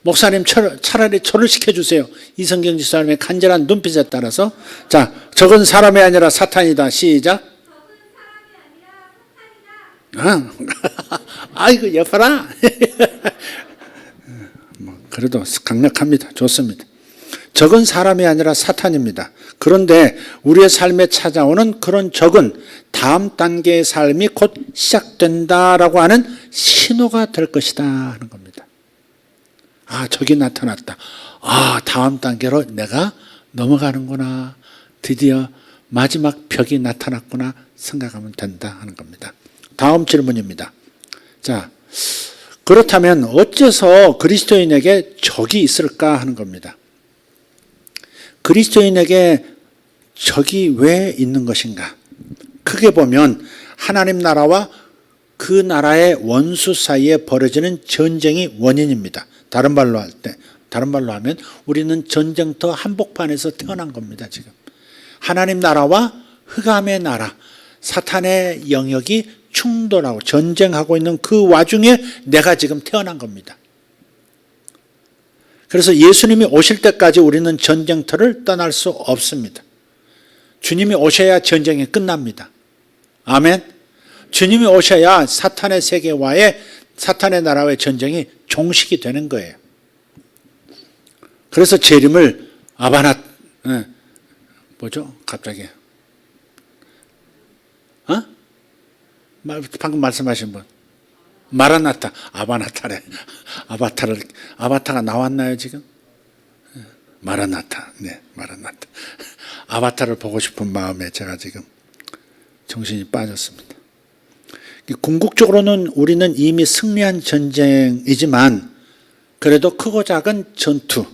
목사님 차라리 저를 시켜주세요. 이성경 집사님의 간절한 눈빛에 따라서. 자, 적은 사람이 아니라 사탄이다. 시작. 적은 사람이 아니라 사탄이다. 아이고 예뻐라. 그래도 강력합니다. 좋습니다. 적은 사람이 아니라 사탄입니다. 그런데 우리의 삶에 찾아오는 그런 적은 다음 단계의 삶이 곧 시작된다라고 하는 신호가 될 것이다 하는 겁니다. 아, 적이 나타났다. 아, 다음 단계로 내가 넘어가는구나. 드디어 마지막 벽이 나타났구나 생각하면 된다 하는 겁니다. 다음 질문입니다. 자, 그렇다면 어째서 그리스도인에게 적이 있을까 하는 겁니다. 그리스도인에게 적이 왜 있는 것인가? 크게 보면 하나님 나라와 그 나라의 원수 사이에 벌어지는 전쟁이 원인입니다. 다른 말로 하면 우리는 전쟁터 한복판에서 태어난 겁니다. 지금 하나님 나라와 흑암의 나라, 사탄의 영역이 충돌하고 전쟁하고 있는 그 와중에 내가 지금 태어난 겁니다. 그래서 예수님이 오실 때까지 우리는 전쟁터를 떠날 수 없습니다. 주님이 오셔야 전쟁이 끝납니다. 아멘. 주님이 오셔야 사탄의 세계와의 사탄의 나라와의 전쟁이 종식이 되는 거예요. 그래서 재림을 뭐죠? 갑자기 방금 말씀하신 분 마라나타, 아바나타래. 아바타가 나왔나요 지금? 마라나타, 네, 마라나타. 아바타를 보고 싶은 마음에 제가 지금 정신이 빠졌습니다. 궁극적으로는 우리는 이미 승리한 전쟁이지만 그래도 크고 작은 전투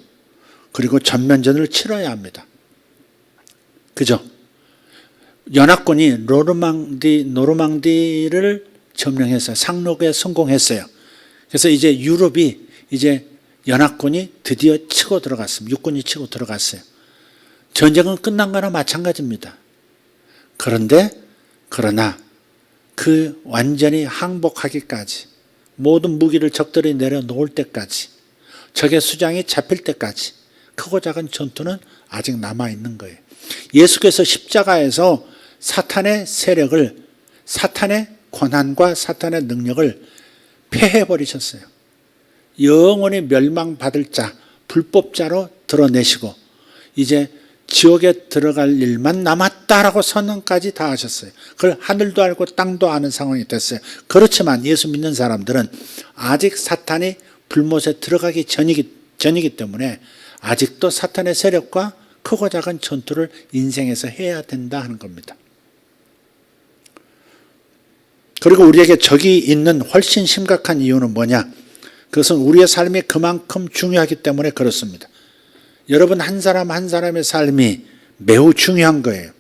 그리고 전면전을 치러야 합니다. 그죠? 연합군이 노르망디를 점령했어요. 상륙에 성공했어요. 그래서 이제 유럽이 이제 연합군이 드디어 치고 들어갔습니다. 육군이 치고 들어갔어요. 전쟁은 끝난 거나 마찬가지입니다. 그러나 그 완전히 항복하기까지 모든 무기를 적들이 내려놓을 때까지 적의 수장이 잡힐 때까지 크고 작은 전투는 아직 남아있는 거예요. 예수께서 십자가에서 사탄의 세력을, 사탄의 권한과 사탄의 능력을 폐해버리셨어요. 영원히 멸망받을 자, 불법자로 드러내시고 이제 지옥에 들어갈 일만 남았다라고 선언까지 다 하셨어요. 그걸 하늘도 알고 땅도 아는 상황이 됐어요. 그렇지만 예수 믿는 사람들은 아직 사탄이 불못에 들어가기 전이기 때문에 아직도 사탄의 세력과 크고 작은 전투를 인생에서 해야 된다 하는 겁니다. 그리고 우리에게 적이 있는 훨씬 심각한 이유는 뭐냐? 그것은 우리의 삶이 그만큼 중요하기 때문에 그렇습니다. 여러분 한 사람 한 사람의 삶이 매우 중요한 거예요.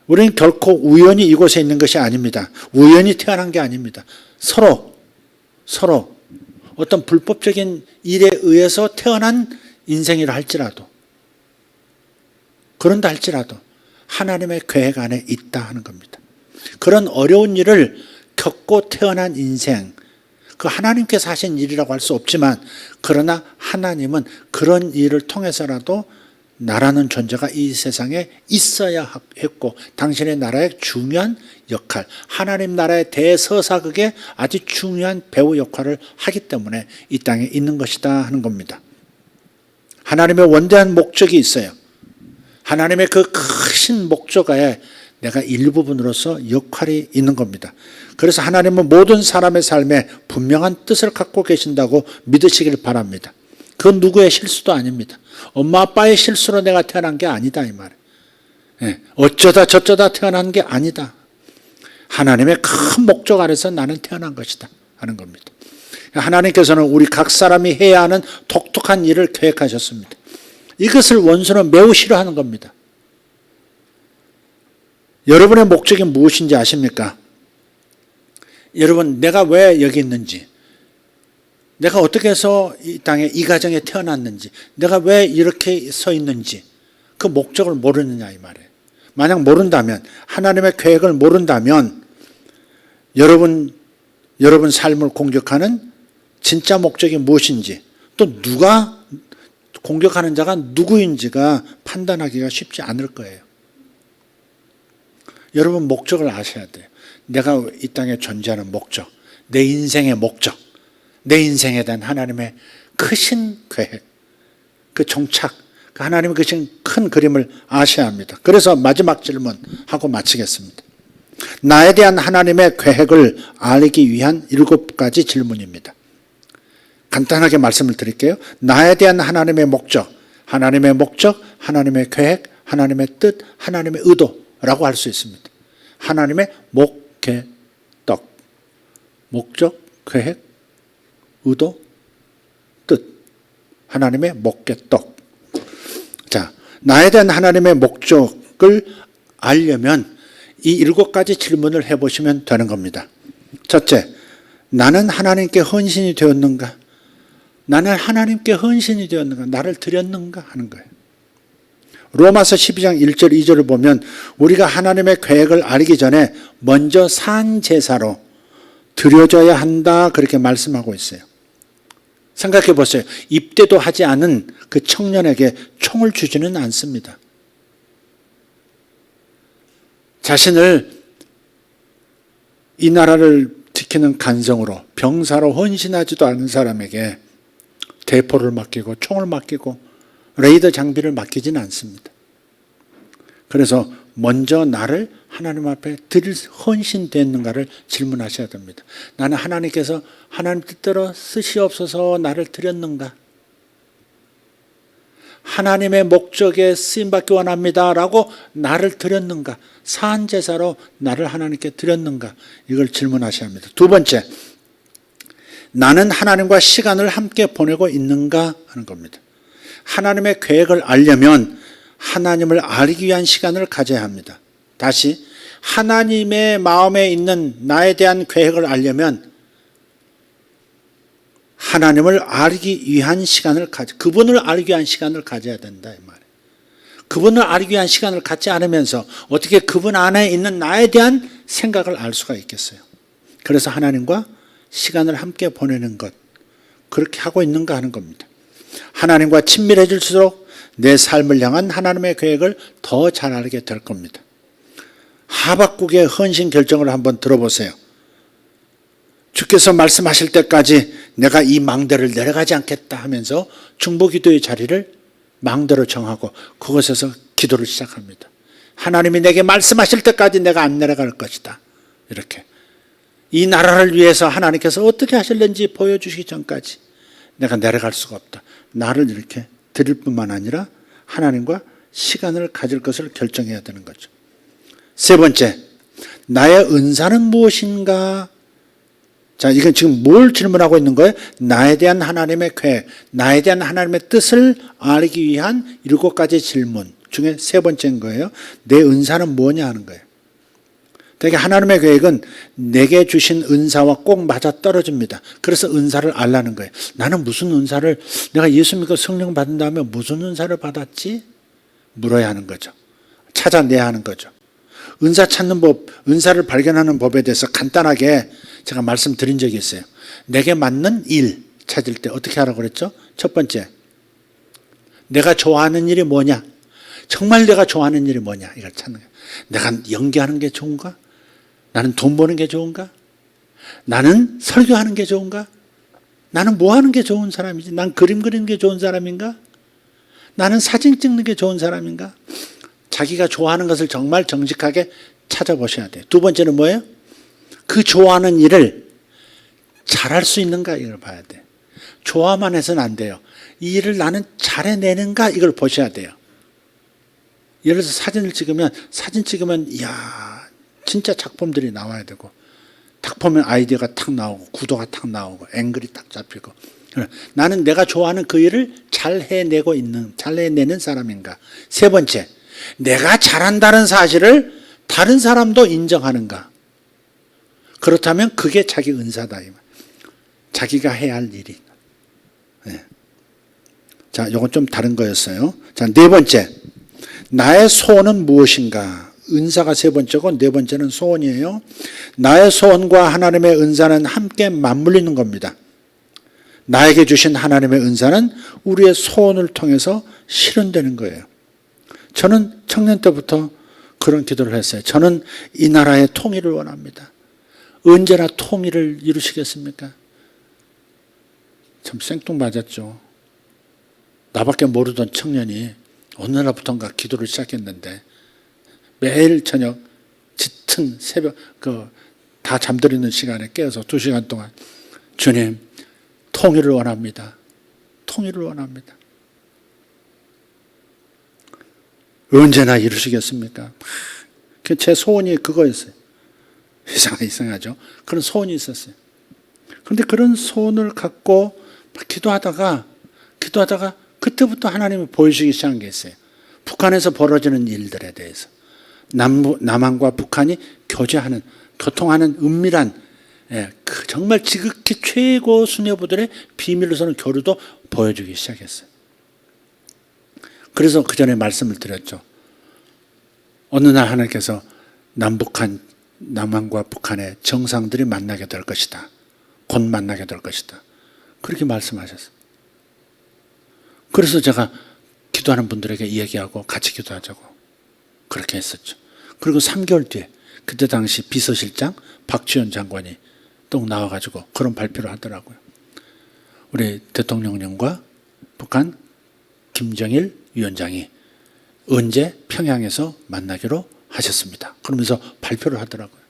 우리는 결코 우연히 이곳에 있는 것이 아닙니다. 우연히 태어난 게 아닙니다. 서로 어떤 불법적인 일에 의해서 태어난 인생이라 할지라도, 그런다 할지라도 하나님의 계획 안에 있다 하는 겁니다. 그런 어려운 일을 겪고 태어난 인생, 그 하나님께서 하신 일이라고 할 수 없지만 그러나 하나님은 그런 일을 통해서라도 나라는 존재가 이 세상에 있어야 했고 당신의 나라의 중요한 역할, 하나님 나라의 대서사극의 아주 중요한 배우 역할을 하기 때문에 이 땅에 있는 것이다 하는 겁니다. 하나님의 원대한 목적이 있어요. 하나님의 그 크신 목적에 내가 일부분으로서 역할이 있는 겁니다. 그래서 하나님은 모든 사람의 삶에 분명한 뜻을 갖고 계신다고 믿으시길 바랍니다. 그건 누구의 실수도 아닙니다. 엄마 아빠의 실수로 내가 태어난 게 아니다 이 말이에요. 어쩌다 저쩌다 태어난 게 아니다. 하나님의 큰 목적 아래서 나는 태어난 것이다 하는 겁니다. 하나님께서는 우리 각 사람이 해야 하는 독특한 일을 계획하셨습니다. 이것을 원수는 매우 싫어하는 겁니다. 여러분의 목적이 무엇인지 아십니까? 여러분, 내가 왜 여기 있는지, 내가 어떻게 해서 이 땅에 이 가정에 태어났는지, 내가 왜 이렇게 서 있는지 그 목적을 모르느냐 이 말이에요. 만약 모른다면, 하나님의 계획을 모른다면 여러분 삶을 공격하는 진짜 목적이 무엇인지, 또 누가 공격하는 자가 누구인지가 판단하기가 쉽지 않을 거예요. 여러분 목적을 아셔야 돼요. 내가 이 땅에 존재하는 목적, 내 인생의 목적, 내 인생에 대한 하나님의 크신 계획, 그 종착, 그 하나님의 크신 큰 그림을 아셔야 합니다. 그래서 마지막 질문하고 마치겠습니다. 나에 대한 하나님의 계획을 알기 위한 7가지 질문입니다. 간단하게 말씀을 드릴게요. 나에 대한 하나님의 목적, 하나님의 계획, 하나님의 뜻, 하나님의 의도라고 할 수 있습니다. 하나님의 목계떡, 목적, 계획, 의도, 뜻, 하나님의 목계떡. 자, 나에 대한 하나님의 목적을 알려면 이 7가지 질문을 해보시면 되는 겁니다. 첫째, 나는 하나님께 헌신이 되었는가? 나는 하나님께 헌신이 되었는가? 나를 드렸는가? 하는 거예요. 로마서 12장 1절 2절을 보면 우리가 하나님의 계획을 알기 전에 먼저 산 제사로 드려져야 한다 그렇게 말씀하고 있어요. 생각해 보세요. 입대도 하지 않은 그 청년에게 총을 주지는 않습니다. 자신을 이 나라를 지키는 간성으로 병사로 헌신하지도 않은 사람에게 대포를 맡기고 총을 맡기고 레이더 장비를 맡기지는 않습니다. 그래서 먼저 나를 하나님 앞에 드릴 헌신됐는가를 질문하셔야 됩니다. 나는 하나님께서 하나님 뜻대로 쓰시옵소서 나를 드렸는가? 하나님의 목적에 쓰임받기 원합니다라고 나를 드렸는가? 산 제사로 나를 하나님께 드렸는가? 이걸 질문하셔야 합니다. 두 번째, 나는 하나님과 시간을 함께 보내고 있는가 하는 겁니다. 하나님의 계획을 알려면 하나님을 알기 위한 시간을 가져야 합니다. 다시 하나님의 마음에 있는 나에 대한 계획을 알려면 하나님을 알기 위한 시간을 그분을 알기 위한 시간을 가져야 된다 이 말이에요. 그분을 알기 위한 시간을 갖지 않으면서 어떻게 그분 안에 있는 나에 대한 생각을 알 수가 있겠어요. 그래서 하나님과 시간을 함께 보내는 것, 그렇게 하고 있는가 하는 겁니다. 하나님과 친밀해질수록 내 삶을 향한 하나님의 계획을 더 잘 알게 될 겁니다. 하박국의 헌신 결정을 한번 들어보세요. 주께서 말씀하실 때까지 내가 이 망대를 내려가지 않겠다 하면서 중보기도의 자리를 망대로 정하고 그곳에서 기도를 시작합니다. 하나님이 내게 말씀하실 때까지 내가 안 내려갈 것이다. 이렇게. 이 나라를 위해서 하나님께서 어떻게 하실는지 보여주시기 전까지 내가 내려갈 수가 없다. 나를 이렇게 드릴 뿐만 아니라 하나님과 시간을 가질 것을 결정해야 되는 거죠. 세 번째, 나의 은사는 무엇인가? 자, 이건 지금 뭘 질문하고 있는 거예요? 나에 대한 하나님의 계획, 나에 대한 하나님의 뜻을 알기 위한 7가지 질문 중에 세 번째인 거예요. 내 은사는 뭐냐 하는 거예요. 되게 하나님의 계획은 내게 주신 은사와 꼭 맞아 떨어집니다. 그래서 은사를 알라는 거예요. 나는 무슨 은사를, 내가 예수 믿고 성령 받은 다음에 무슨 은사를 받았지? 물어야 하는 거죠. 찾아내야 하는 거죠. 은사 찾는 법, 은사를 발견하는 법에 대해서 간단하게 제가 말씀드린 적이 있어요. 내게 맞는 일 찾을 때 어떻게 하라고 그랬죠? 첫 번째, 내가 좋아하는 일이 뭐냐? 정말 내가 좋아하는 일이 뭐냐? 이걸 찾는 거예요. 내가 연기하는 게 좋은가? 나는 돈 버는 게 좋은가? 나는 설교하는 게 좋은가? 나는 뭐 하는 게 좋은 사람이지? 난 그림 그리는 게 좋은 사람인가? 나는 사진 찍는 게 좋은 사람인가? 자기가 좋아하는 것을 정말 정직하게 찾아보셔야 돼요. 두 번째는 뭐예요? 그 좋아하는 일을 잘할 수 있는가 이걸 봐야 돼요. 좋아만 해서는 안 돼요. 이 일을 나는 잘해내는가 이걸 보셔야 돼요. 예를 들어서 사진 찍으면 이야 진짜 작품들이 나와야 되고 딱 보면 아이디어가 탁 나오고 구도가 탁 나오고 앵글이 딱 잡히고 나는 내가 좋아하는 그 일을 잘 해내는 사람인가. 세 번째, 내가 잘한다는 사실을 다른 사람도 인정하는가. 그렇다면 그게 자기 은사다. 자기가 해야 할 일이. 네. 자, 이건 좀 다른 거였어요. 자, 네 번째, 나의 소원은 무엇인가. 은사가 세 번째고 네 번째는 소원이에요. 나의 소원과 하나님의 은사는 함께 맞물리는 겁니다. 나에게 주신 하나님의 은사는 우리의 소원을 통해서 실현되는 거예요. 저는 청년 때부터 그런 기도를 했어요. 저는 이 나라의 통일을 원합니다. 언제나 통일을 이루시겠습니까? 참 생뚱맞았죠. 나밖에 모르던 청년이 어느 날부터인가 기도를 시작했는데 매일 저녁 짙은 새벽 다 잠들이는 시간에 깨어서 2시간 동안 주님 통일을 원합니다. 통일을 원합니다. 언제나 이루시겠습니까? 제 소원이 그거였어요. 이상하죠? 그런 소원이 있었어요. 그런데 그런 소원을 갖고 기도하다가 그때부터 하나님이 보여주기 시작한 게 있어요. 북한에서 벌어지는 일들에 대해서. 남한과 북한이 교통하는 은밀한 정말 지극히 최고 수뇌부들의 비밀로서는 교류도 보여주기 시작했어요. 그래서 그 전에 말씀을 드렸죠. 어느 날 하나님께서 남한과 북한의 정상들이 만나게 될 것이다. 곧 만나게 될 것이다. 그렇게 말씀하셨어요. 그래서 제가 기도하는 분들에게 얘기하고 같이 기도하자고 그렇게 했었죠. 그리고 3개월 뒤에 그때 당시 비서실장 박지원 장관이 또 나와가지고 그런 발표를 하더라고요. 우리 대통령님과 북한 김정일 위원장이 언제 평양에서 만나기로 하셨습니다. 그러면서 발표를 하더라고요.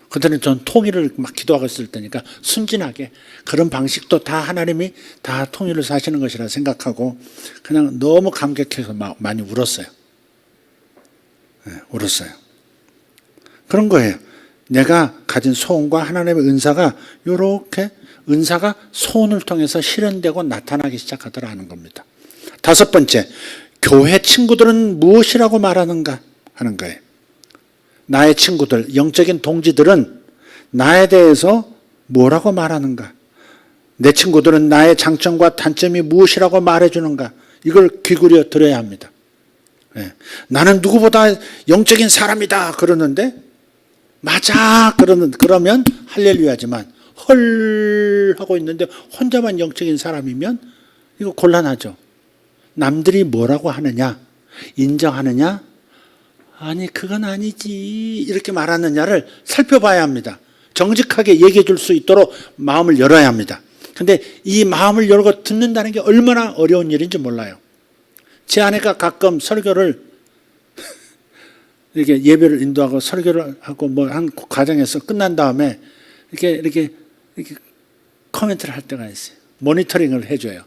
그때는 전 통일을 막 기도하고 있을 때니까 순진하게 그런 방식도 다 하나님이 다 통일을 사시는 것이라 생각하고 그냥 너무 감격해서 많이 울었어요. 네, 울었어요. 그런 거예요. 내가 가진 소원과 하나님의 은사가 이렇게 은사가 소원을 통해서 실현되고 나타나기 시작하더라 하는 겁니다. 5번째, 교회 친구들은 무엇이라고 말하는가 하는 거예요. 나의 친구들, 영적인 동지들은 나에 대해서 뭐라고 말하는가? 내 친구들은 나의 장점과 단점이 무엇이라고 말해주는가? 이걸 귀 기울여 들어야 합니다. 네. 나는 누구보다 영적인 사람이다 그러는데 맞아 그러면 할렐루야지만 헐 하고 있는데 혼자만 영적인 사람이면 이거 곤란하죠. 남들이 뭐라고 하느냐, 인정하느냐, 아니 그건 아니지 이렇게 말하느냐를 살펴봐야 합니다. 정직하게 얘기해 줄 수 있도록 마음을 열어야 합니다. 근데 이 마음을 열고 듣는다는 게 얼마나 어려운 일인지 몰라요. 제 아내가 가끔 설교를 이렇게 예배를 인도하고 설교를 하고 뭐 한 과정에서 끝난 다음에 이렇게 코멘트를 할 때가 있어요. 모니터링을 해줘요.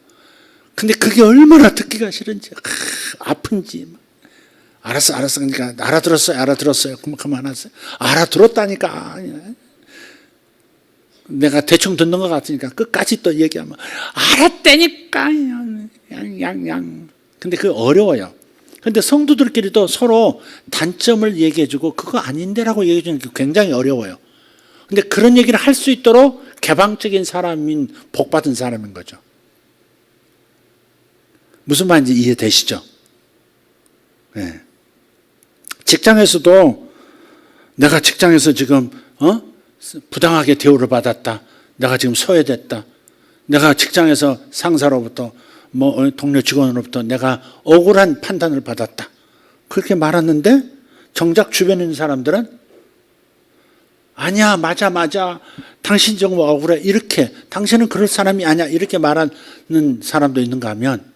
근데 그게 얼마나 듣기가 싫은지, 아픈지. 알았어. 그러니까 알아들었어요. 그럼 그만하세요. 알아들었다니까. 내가 대충 듣는 것 같으니까 끝까지 또 얘기하면 알았다니까. 근데 그게 어려워요. 근데 성도들끼리도 서로 단점을 얘기해주고 그거 아닌데라고 얘기해주는 게 굉장히 어려워요. 근데 그런 얘기를 할 수 있도록 개방적인 사람인 복받은 사람인 거죠. 무슨 말인지 이해되시죠? 네. 직장에서도 내가 직장에서 지금 부당하게 대우를 받았다. 내가 지금 소외됐다. 내가 직장에서 상사로부터 뭐 동료 직원으로부터 내가 억울한 판단을 받았다. 그렇게 말하는데 정작 주변에 있는 사람들은 아니야, 맞아. 당신 정말 억울해. 이렇게 당신은 그럴 사람이 아니야. 이렇게 말하는 사람도 있는가 하면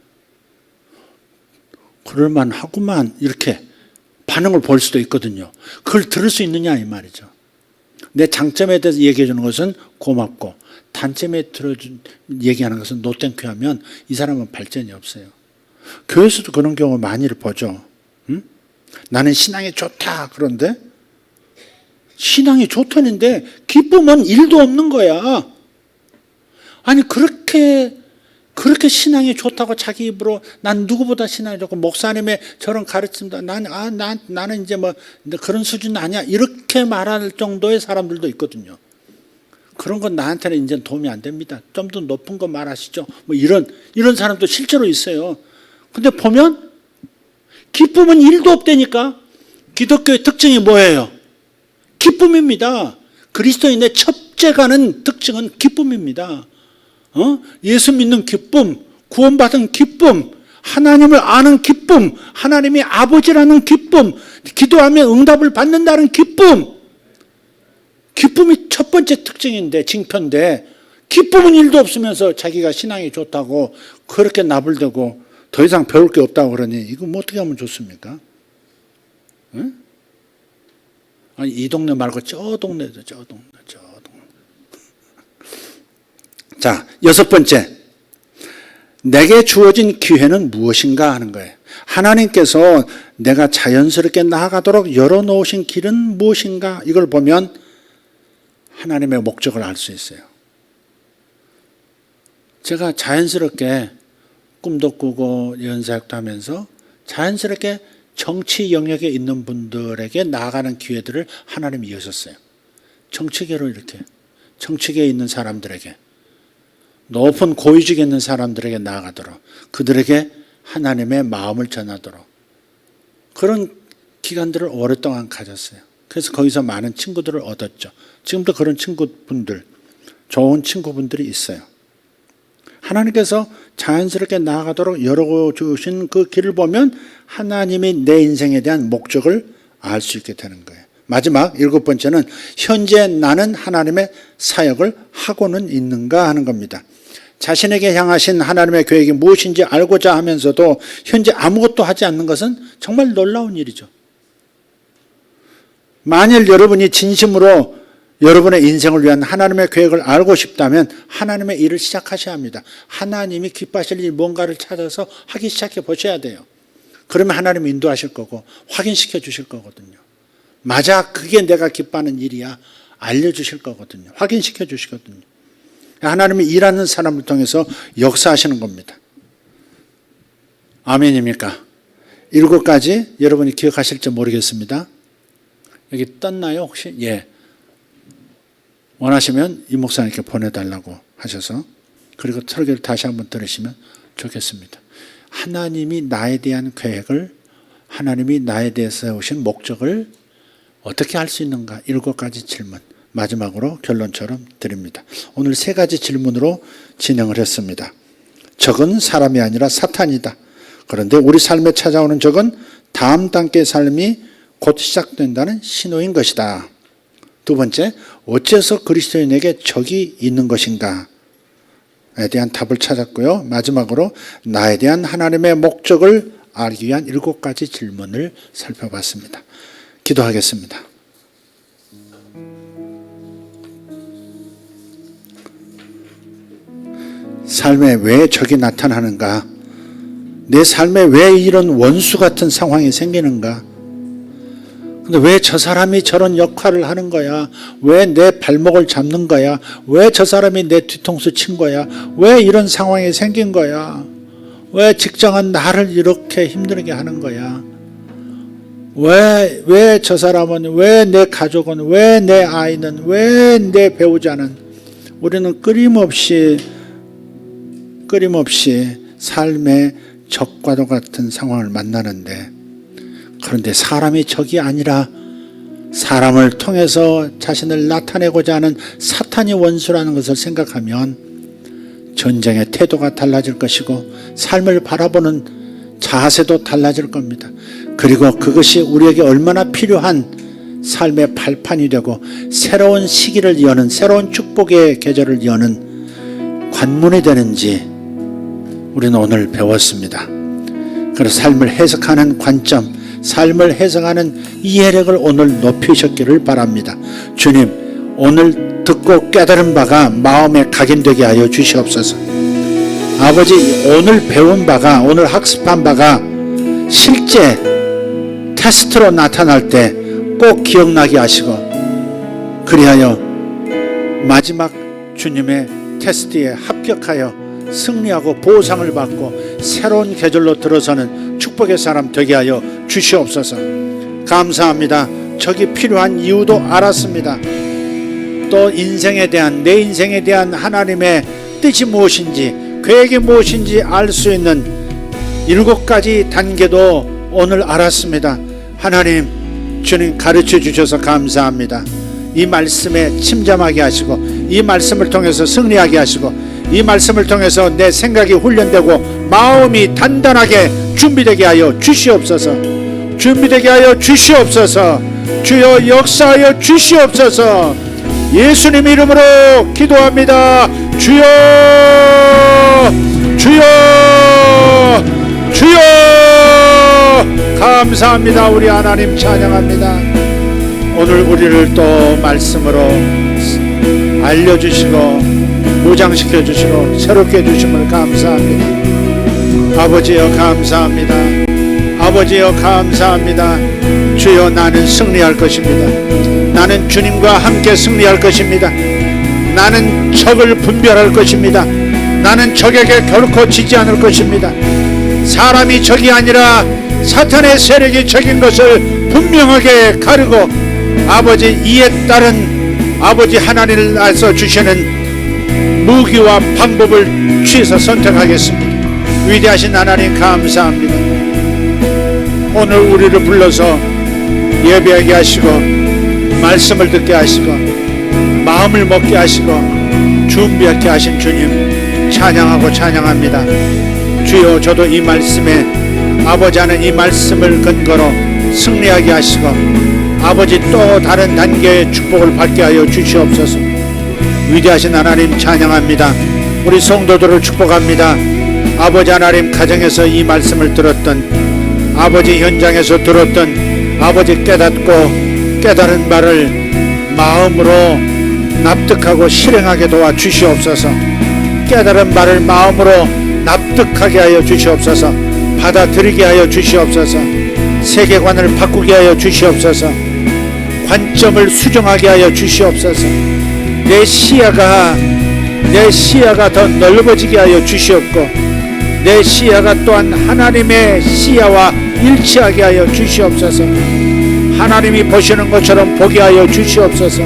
그럴만하구만 이렇게 반응을 볼 수도 있거든요. 그걸 들을 수 있느냐 이 말이죠. 내 장점에 대해서 얘기해 주는 것은 고맙고 단점에 얘기하는 것은 노땡큐 하면 이 사람은 발전이 없어요. 교회에서도 그런 경우 많이를 보죠. 응? 나는 신앙이 좋다 그런데 신앙이 좋다는데 기쁨은 1도 없는 거야. 아니 그렇게 신앙이 좋다고 자기 입으로 난 누구보다 신앙이 좋고 목사님의 저런 가르침도 나는 이제 뭐 그런 수준 아니야 이렇게 말할 정도의 사람들도 있거든요. 그런 건 나한테는 이제 도움이 안 됩니다. 좀 더 높은 거 말하시죠. 뭐 이런 사람도 실제로 있어요. 근데 보면 기쁨은 1도 없다니까. 기독교의 특징이 뭐예요? 기쁨입니다. 그리스도인의 첫째 가는 특징은 기쁨입니다. 예수 믿는 기쁨, 구원받은 기쁨, 하나님을 아는 기쁨, 하나님이 아버지라는 기쁨, 기도하면 응답을 받는다는 기쁨. 기쁨이 첫 번째 특징인데, 징표인데 기쁨은 1도 없으면서 자기가 신앙이 좋다고 그렇게 나불대고 더 이상 배울 게 없다고 그러니 이거 뭐 어떻게 하면 좋습니까? 응? 아니 이 동네 말고 저 동네도 저 동네. 자, 6번째. 내게 주어진 기회는 무엇인가 하는 거예요. 하나님께서 내가 자연스럽게 나아가도록 열어놓으신 길은 무엇인가? 이걸 보면 하나님의 목적을 알 수 있어요. 제가 자연스럽게 꿈도 꾸고 연사역도 하면서 자연스럽게 정치 영역에 있는 분들에게 나아가는 기회들을 하나님이 여셨어요. 정치계로 이렇게 정치계에 있는 사람들에게 높은 고위직에 있는 사람들에게 나아가도록 그들에게 하나님의 마음을 전하도록 그런 기간들을 오랫동안 가졌어요. 그래서 거기서 많은 친구들을 얻었죠. 지금도 그런 친구분들, 좋은 친구분들이 있어요. 하나님께서 자연스럽게 나아가도록 열어주신 그 길을 보면 하나님이 내 인생에 대한 목적을 알 수 있게 되는 거예요. 마지막 7번째는 현재 나는 하나님의 사역을 하고는 있는가 하는 겁니다. 자신에게 향하신 하나님의 계획이 무엇인지 알고자 하면서도 현재 아무것도 하지 않는 것은 정말 놀라운 일이죠. 만일 여러분이 진심으로 여러분의 인생을 위한 하나님의 계획을 알고 싶다면 하나님의 일을 시작하셔야 합니다. 하나님이 기뻐하실 일 뭔가를 찾아서 하기 시작해 보셔야 돼요. 그러면 하나님이 인도하실 거고 확인시켜 주실 거거든요. 맞아, 그게 내가 기뻐하는 일이야. 알려주실 거거든요. 확인시켜 주시거든요. 하나님이 일하는 사람을 통해서 역사하시는 겁니다. 아멘입니까? 7가지 여러분이 기억하실지 모르겠습니다. 여기 떴나요 혹시? 예. 원하시면 이 목사님께 보내달라고 하셔서 그리고 설교를 다시 한번 들으시면 좋겠습니다. 하나님이 나에 대한 계획을 하나님이 나에 대해서 세우신 목적을 어떻게 할 수 있는가? 7가지 질문. 마지막으로 결론처럼 드립니다. 오늘 세 가지 질문으로 진행을 했습니다. 적은 사람이 아니라 사탄이다. 그런데 우리 삶에 찾아오는 적은 다음 단계의 삶이 곧 시작된다는 신호인 것이다. 두 번째, 어째서 그리스도인에게 적이 있는 것인가에 대한 답을 찾았고요. 마지막으로 나에 대한 하나님의 목적을 알기 위한 7가지 질문을 살펴봤습니다. 기도하겠습니다. 삶에 왜 적이 나타나는가? 내 삶에 왜 이런 원수 같은 상황이 생기는가? 근데 왜 저 사람이 저런 역할을 하는 거야? 왜 내 발목을 잡는 거야? 왜 저 사람이 내 뒤통수 친 거야? 왜 이런 상황이 생긴 거야? 왜 직장은 나를 이렇게 힘들게 하는 거야? 왜 저 사람은, 왜 내 가족은, 왜 내 아이는, 왜 내 배우자는? 우리는 끊임없이 삶의 적과도 같은 상황을 만나는데, 그런데 사람이 적이 아니라 사람을 통해서 자신을 나타내고자 하는 사탄이 원수라는 것을 생각하면 전쟁의 태도가 달라질 것이고 삶을 바라보는 자세도 달라질 겁니다. 그리고 그것이 우리에게 얼마나 필요한 삶의 발판이 되고 새로운 시기를 여는, 새로운 축복의 계절을 여는 관문이 되는지 우리는 오늘 배웠습니다. 그래서 삶을 해석하는 관점, 삶을 해석하는 이해력을 오늘 높이셨기를 바랍니다. 주님, 오늘 듣고 깨달은 바가 마음에 각인되게 하여 주시옵소서. 아버지, 오늘 배운 바가, 오늘 학습한 바가 실제 테스트로 나타날 때 꼭 기억나게 하시고, 그리하여 마지막 주님의 테스트에 합격하여 승리하고 보상을 받고 새로운 계절로 들어서는 축복의 사람 되게 하여 주시옵소서. 감사합니다. 적이 필요한 이유도 알았습니다. 또 인생에 대한, 내 인생에 대한 하나님의 뜻이 무엇인지, 계획이 무엇인지 알 수 있는 7가지 단계도 오늘 알았습니다. 하나님, 주님 가르쳐 주셔서 감사합니다. 이 말씀에 침잠하게 하시고, 이 말씀을 통해서 승리하게 하시고, 이 말씀을 통해서 내 생각이 훈련되고 마음이 단단하게 준비되게 하여 주시옵소서. 준비되게 하여 주시옵소서. 주여 역사하여 주시옵소서. 예수님 이름으로 기도합니다. 주여, 주여, 주여. 감사합니다. 우리 하나님 찬양합니다. 오늘 우리를 또 말씀으로 알려주시고 무장시켜 주시고 새롭게 해주심을 감사합니다. 아버지여 감사합니다. 아버지여 감사합니다. 주여, 나는 승리할 것입니다. 나는 주님과 함께 승리할 것입니다. 나는 적을 분별할 것입니다. 나는 적에게 결코 지지 않을 것입니다. 사람이 적이 아니라 사탄의 세력이 적인 것을 분명하게 가르고 아버지 이에 따른 아버지 하나님을 나서 주시는 무기와 방법을 취해서 선택하겠습니다. 위대하신 하나님 감사합니다. 오늘 우리를 불러서 예배하게 하시고 말씀을 듣게 하시고 마음을 먹게 하시고 준비하게 하신 주님 찬양하고 찬양합니다. 주여, 저도 이 말씀에 아버지 하는 이 말씀을 근거로 승리하게 하시고 아버지 또 다른 단계의 축복을 받게 하여 주시옵소서. 위대하신 하나님 찬양합니다. 우리 성도들을 축복합니다. 아버지 하나님, 가정에서 이 말씀을 들었던, 아버지 현장에서 들었던, 아버지 깨닫고 깨달은 말을 마음으로 납득하고 실행하게 도와주시옵소서. 깨달은 말을 마음으로 납득하게 하여 주시옵소서. 받아들이게 하여 주시옵소서. 세계관을 바꾸게 하여 주시옵소서. 관점을 수정하게 하여 주시옵소서. 내 시야가 더 넓어지게 하여 주시옵고 내 시야가 또한 하나님의 시야와 일치하게 하여 주시옵소서. 하나님이 보시는 것처럼 보게 하여 주시옵소서.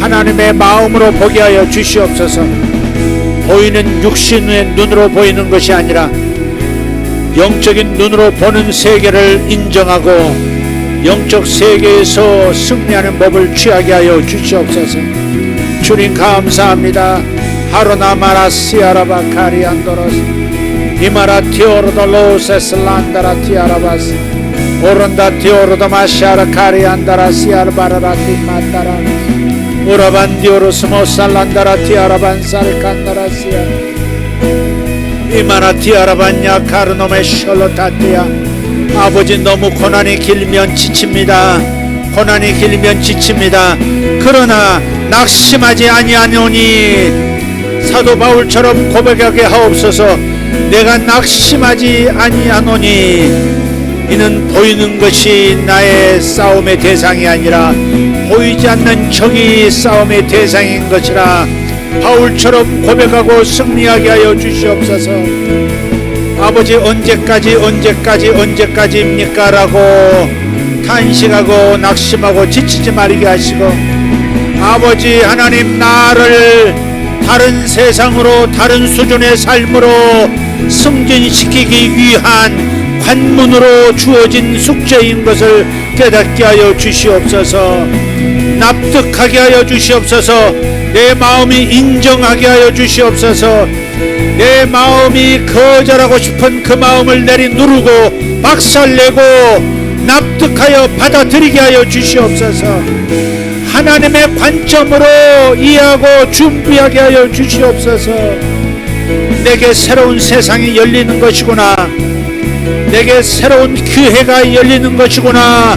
하나님의 마음으로 보게 하여 주시옵소서. 보이는 육신의 눈으로 보이는 것이 아니라 영적인 눈으로 보는 세계를 인정하고 영적 세계에서 승리하는 법을 취하게 하여 주시옵소서. 주님 감사합니다. 하루나 마라시아라바 카리안도로스 이마라 티오르돌로세스 란다라 티아라바스 오른다 티오르도 마샤라 카리안다라 시아르바라라 티마다라 우라반디오르스모 살란다라 티아라반 살칸다라 시아 이마라 티아라반야 카르노메 셜로타티아. 아버지, 너무 고난이 길면 지칩니다. 고난이 길면 지칩니다. 그러나 낙심하지 아니하노니 사도 바울처럼 고백하게 하옵소서. 내가 낙심하지 아니하노니 이는 보이는 것이 나의 싸움의 대상이 아니라 보이지 않는 적이 싸움의 대상인 것이라 바울처럼 고백하고 승리하게 하여 주시옵소서. 아버지, 언제까지입니까? 라고 탄식하고 낙심하고 지치지 말게 하시고, 아버지 하나님, 나를 다른 세상으로, 다른 수준의 삶으로 승진시키기 위한 관문으로 주어진 숙제인 것을 깨닫게 하여 주시옵소서. 납득하게 하여 주시옵소서. 내 마음이 인정하게 하여 주시옵소서. 내 마음이 거절하고 싶은 그 마음을 내리누르고 박살내고 납득하여 받아들이게 하여 주시옵소서. 하나님의 관점으로 이해하고 준비하게 하여 주시옵소서. 내게 새로운 세상이 열리는 것이구나. 내게 새로운 기회가 열리는 것이구나.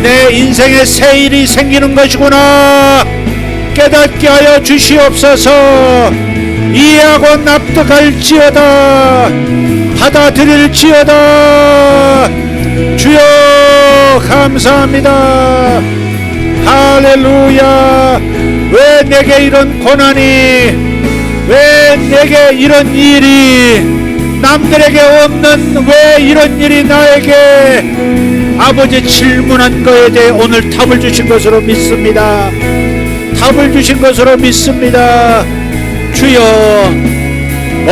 내 인생에 새 일이 생기는 것이구나. 깨닫게 하여 주시옵소서. 이해하고 납득할지어다. 받아들일지어다. 주여 감사합니다. 할렐루야. 왜 내게 이런 고난이, 왜 내게 이런 일이, 남들에게 없는 왜 이런 일이 나에게, 아버지 질문한 거에 대해 오늘 답을 주신 것으로 믿습니다. 답을 주신 것으로 믿습니다. 주여,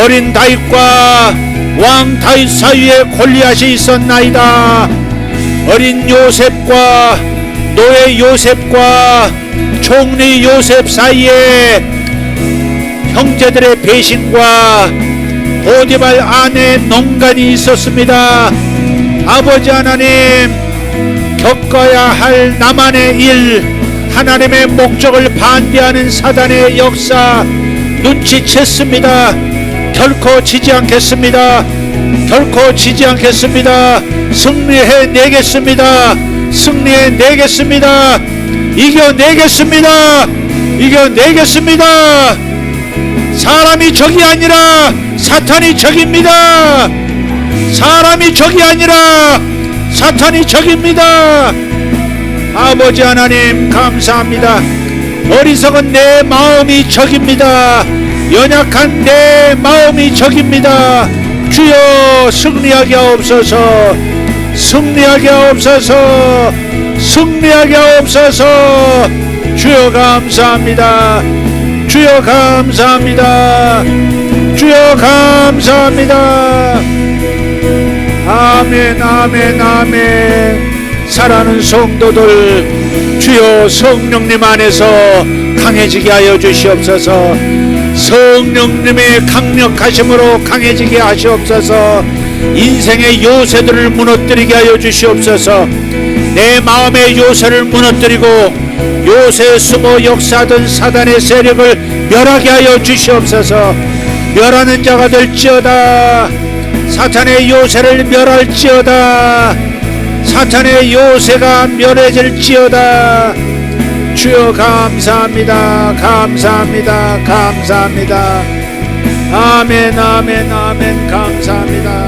어린 다윗과 왕 다윗 사이에 골리앗이 있었나이다. 어린 요셉과 노예 요셉과 총리 요셉 사이에 형제들의 배신과 보디발 아내 농간이 있었습니다. 아버지 하나님, 겪어야 할 나만의 일, 하나님의 목적을 반대하는 사단의 역사 눈치챘습니다. 결코 지지 않겠습니다. 결코 지지 않겠습니다. 승리해내겠습니다. 승리해내겠습니다. 이겨내겠습니다. 이겨내겠습니다. 사람이 적이 아니라 사탄이 적입니다. 사람이 적이 아니라 사탄이 적입니다. 아버지 하나님 감사합니다. 어리석은 내 마음이 적입니다. 연약한 내 마음이 적입니다. 주여 승리하게 하옵소서. 승리하게 하옵소서. 승리하게 하옵소서. 주여 감사합니다. 주여 감사합니다. 주여 감사합니다. 아멘 아멘 아멘. 사랑하는 성도들, 주여 성령님 안에서 강해지게 하여 주시옵소서. 성령님의 강력하심으로 강해지게 하시옵소서. 인생의 요새들을 무너뜨리게 하여 주시옵소서. 내 마음의 요새를 무너뜨리고 요새에 숨어 역사하던 사단의 세력을 멸하게 하여 주시옵소서. 멸하는 자가 될지어다. 사탄의 요새를 멸할지어다. 사탄의 요새가 멸해질지어다. 주여 감사합니다. 감사합니다. 감사합니다. 아멘 아멘 아멘 감사합니다.